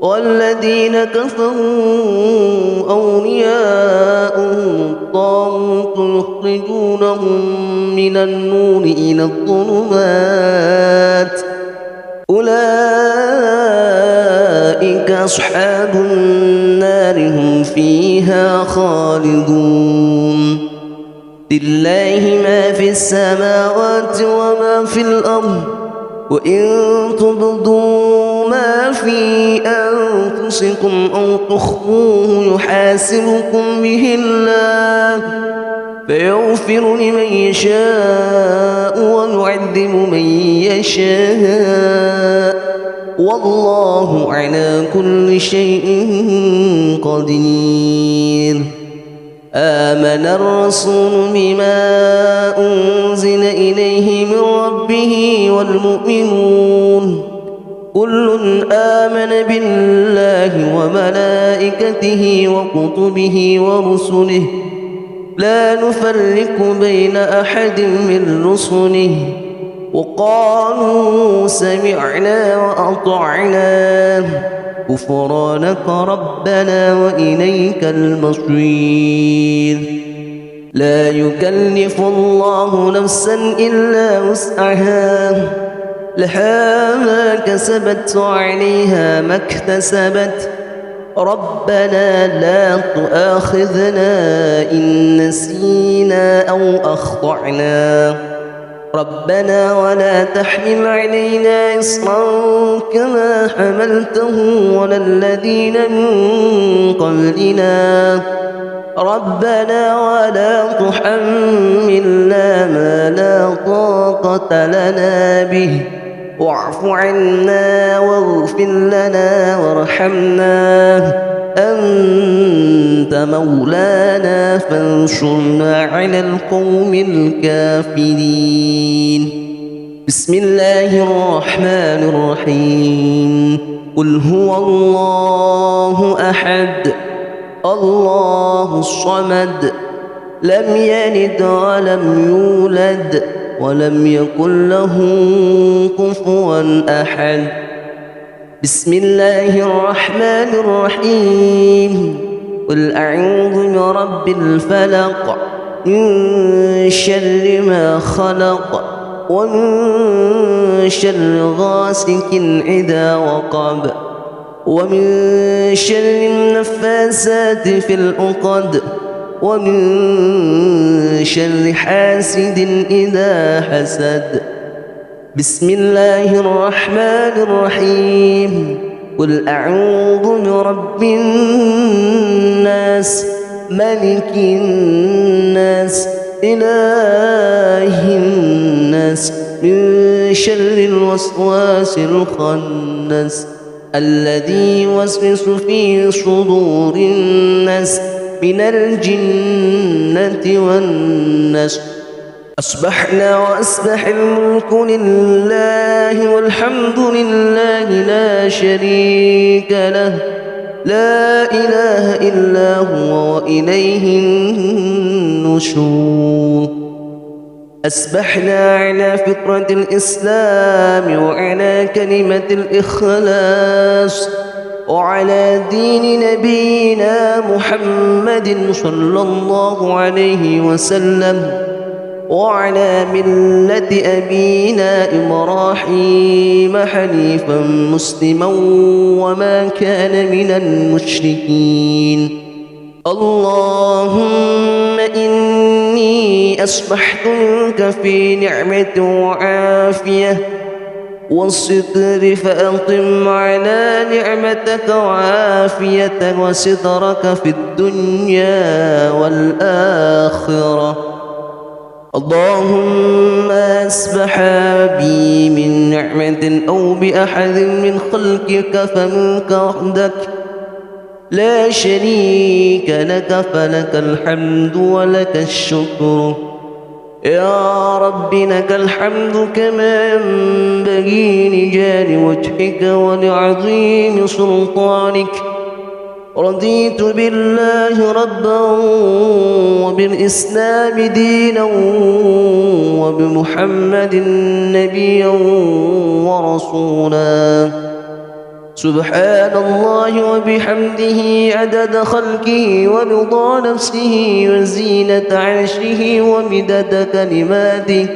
والذين والذين كفروا أولياؤهم الطاغوت يخرجونهم من النور إلى الظلمات أولئك أصحاب النار هم فيها خالدون لله ما في السماوات وما في الأرض وإن تبدوا ما في أنفسكم أو تخفوه يحاسبكم به الله فيغفر لمن يشاء ويعذب من يشاء والله على كل شيء قدير آمن الرسول بما أنزل إليه من ربه والمؤمنون كل آمن بالله وملائكته وكتبه ورسله لا نفرق بين أحد من رسله وقالوا سمعنا وأطعنا غفرانك ربنا وإليك المصير لا يكلف الله نفسا إلا وسعها لها ما كسبت وعليها ما اكتسبت ربنا لا تؤاخذنا إن نسينا أو أخطأنا ربنا ولا تحمل علينا إصرا كما حملته على الذين من قبلنا ربنا ولا تحملنا ما لا طاقة لنا به واعف عنا واغفر لنا وارحمنا أنت مولانا فانصرنا على القوم الكافرين بسم الله الرحمن الرحيم قل هو الله أحد الله الصمد لم يلد ولم يولد ولم يكن له كفوا أحد بسم الله الرحمن الرحيم قل أعوذ برب الفلق من شر ما خلق ومن شر غاسق إذا وقب ومن شر النفاثات في العقد ومن شر حاسد إذا حسد بسم الله الرحمن الرحيم قل أعوذ برب الناس ملك الناس إله الناس من شر الوسواس الخناس الذي يوسوس في صدور الناس من الجنة والناس أصبحنا وأصبح الملك لله والحمد لله لا شريك له لا إله إلا هو وإليه النشور أصبحنا على فطرة الإسلام وعلى كلمة الإخلاص وعلى دين نبينا محمد صلى الله عليه وسلم وعلى ملة أبينا إبراهيم حنيفا مسلما وما كان من المشركين اللهم إني أصبحت منك في نعمة وعافية والستر فأقم على نعمتك وعافيتك وسترك في الدنيا والآخرة اللهم أصبح بي من نعمة أو بأحد من خلقك فمنك وحدك لا شريك لك فلك الحمد ولك الشكر يا رب لك الحمد كما ينبغي لجلال وجهك ولعظيم سلطانك رضيت بالله ربا وبالإسلام دينا وبمحمد نبيا ورسولا سبحان الله وبحمده عدد خلقه ورضا نفسه وزينة عرشه ومدد كلماته.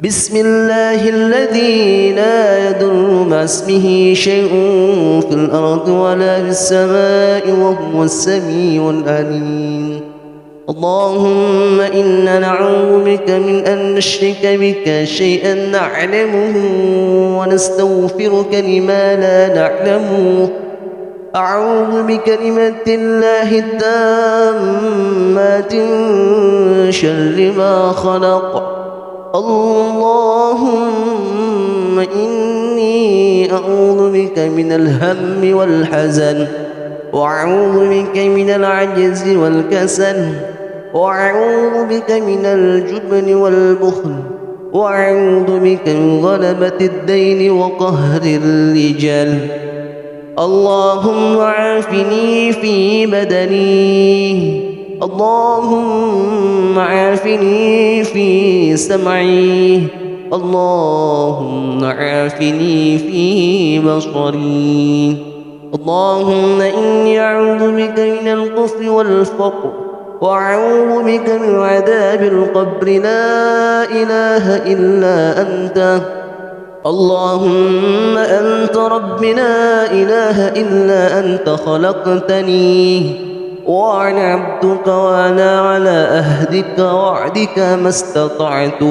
بسم الله الذي لا يضر مع اسمه شيء في الأرض ولا في السماء وهو السميع العليم. اللهم إنا نعوذ بك من أن نشرك بك شيئا نعلمه ونستغفرك لما لا نعلمه. أعوذ بكلمات الله التامات من شر ما خلق. اللهم إني أعوذ بك من الهم والحزن، وأعوذ بك من العجز والكسل، وأعوذ بك من الجبن والبخل، وأعوذ بك من غلبة الدين وقهر الرجال. اللهم عافني في بدني، اللهم عافني في سمعي، اللهم عافني في بصري. اللهم إني أعوذ بك من الكفر والفقر، وأعوذ بك من عذاب القبر. لا إله إلا أنت. اللهم أنت رب لا إله إلا أنت خلقتني وأنا عبدك وأنا على أهدك وعدك ما استطعت.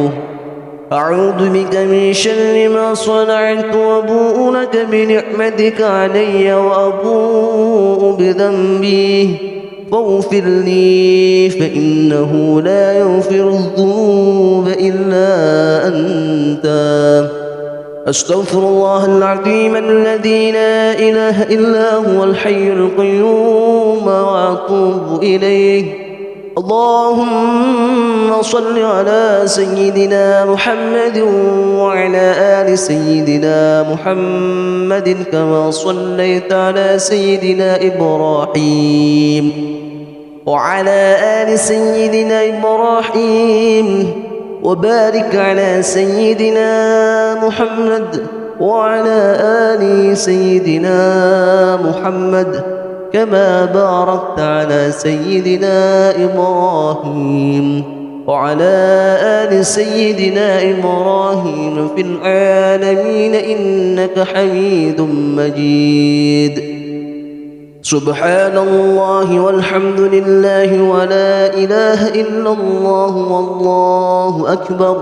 أعوذ بك من شر ما صنعت وأبوء لك بنعمتك علي وأبوء بذنبي فاغفر لي فإنه لا يغفر الذنوب إلا أنت. أستغفر الله العظيم الذي لا إله إلا هو الحي القيوم وأتوب إليه. اللهم صل على سيدنا محمد وعلى آل سيدنا محمد كما صليت على سيدنا إبراهيم وعلى آل سيدنا إبراهيم، وبارك على سيدنا محمد وعلى آل سيدنا محمد كما باركت على سيدنا إبراهيم وعلى آل سيدنا إبراهيم في العالمين إنك حميد مجيد. سبحان الله والحمد لله ولا إله إلا الله والله أكبر.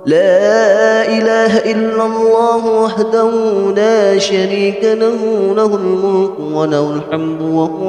لا إله إلا الله وحده لا شريك له، له الملك وله الحمد وهو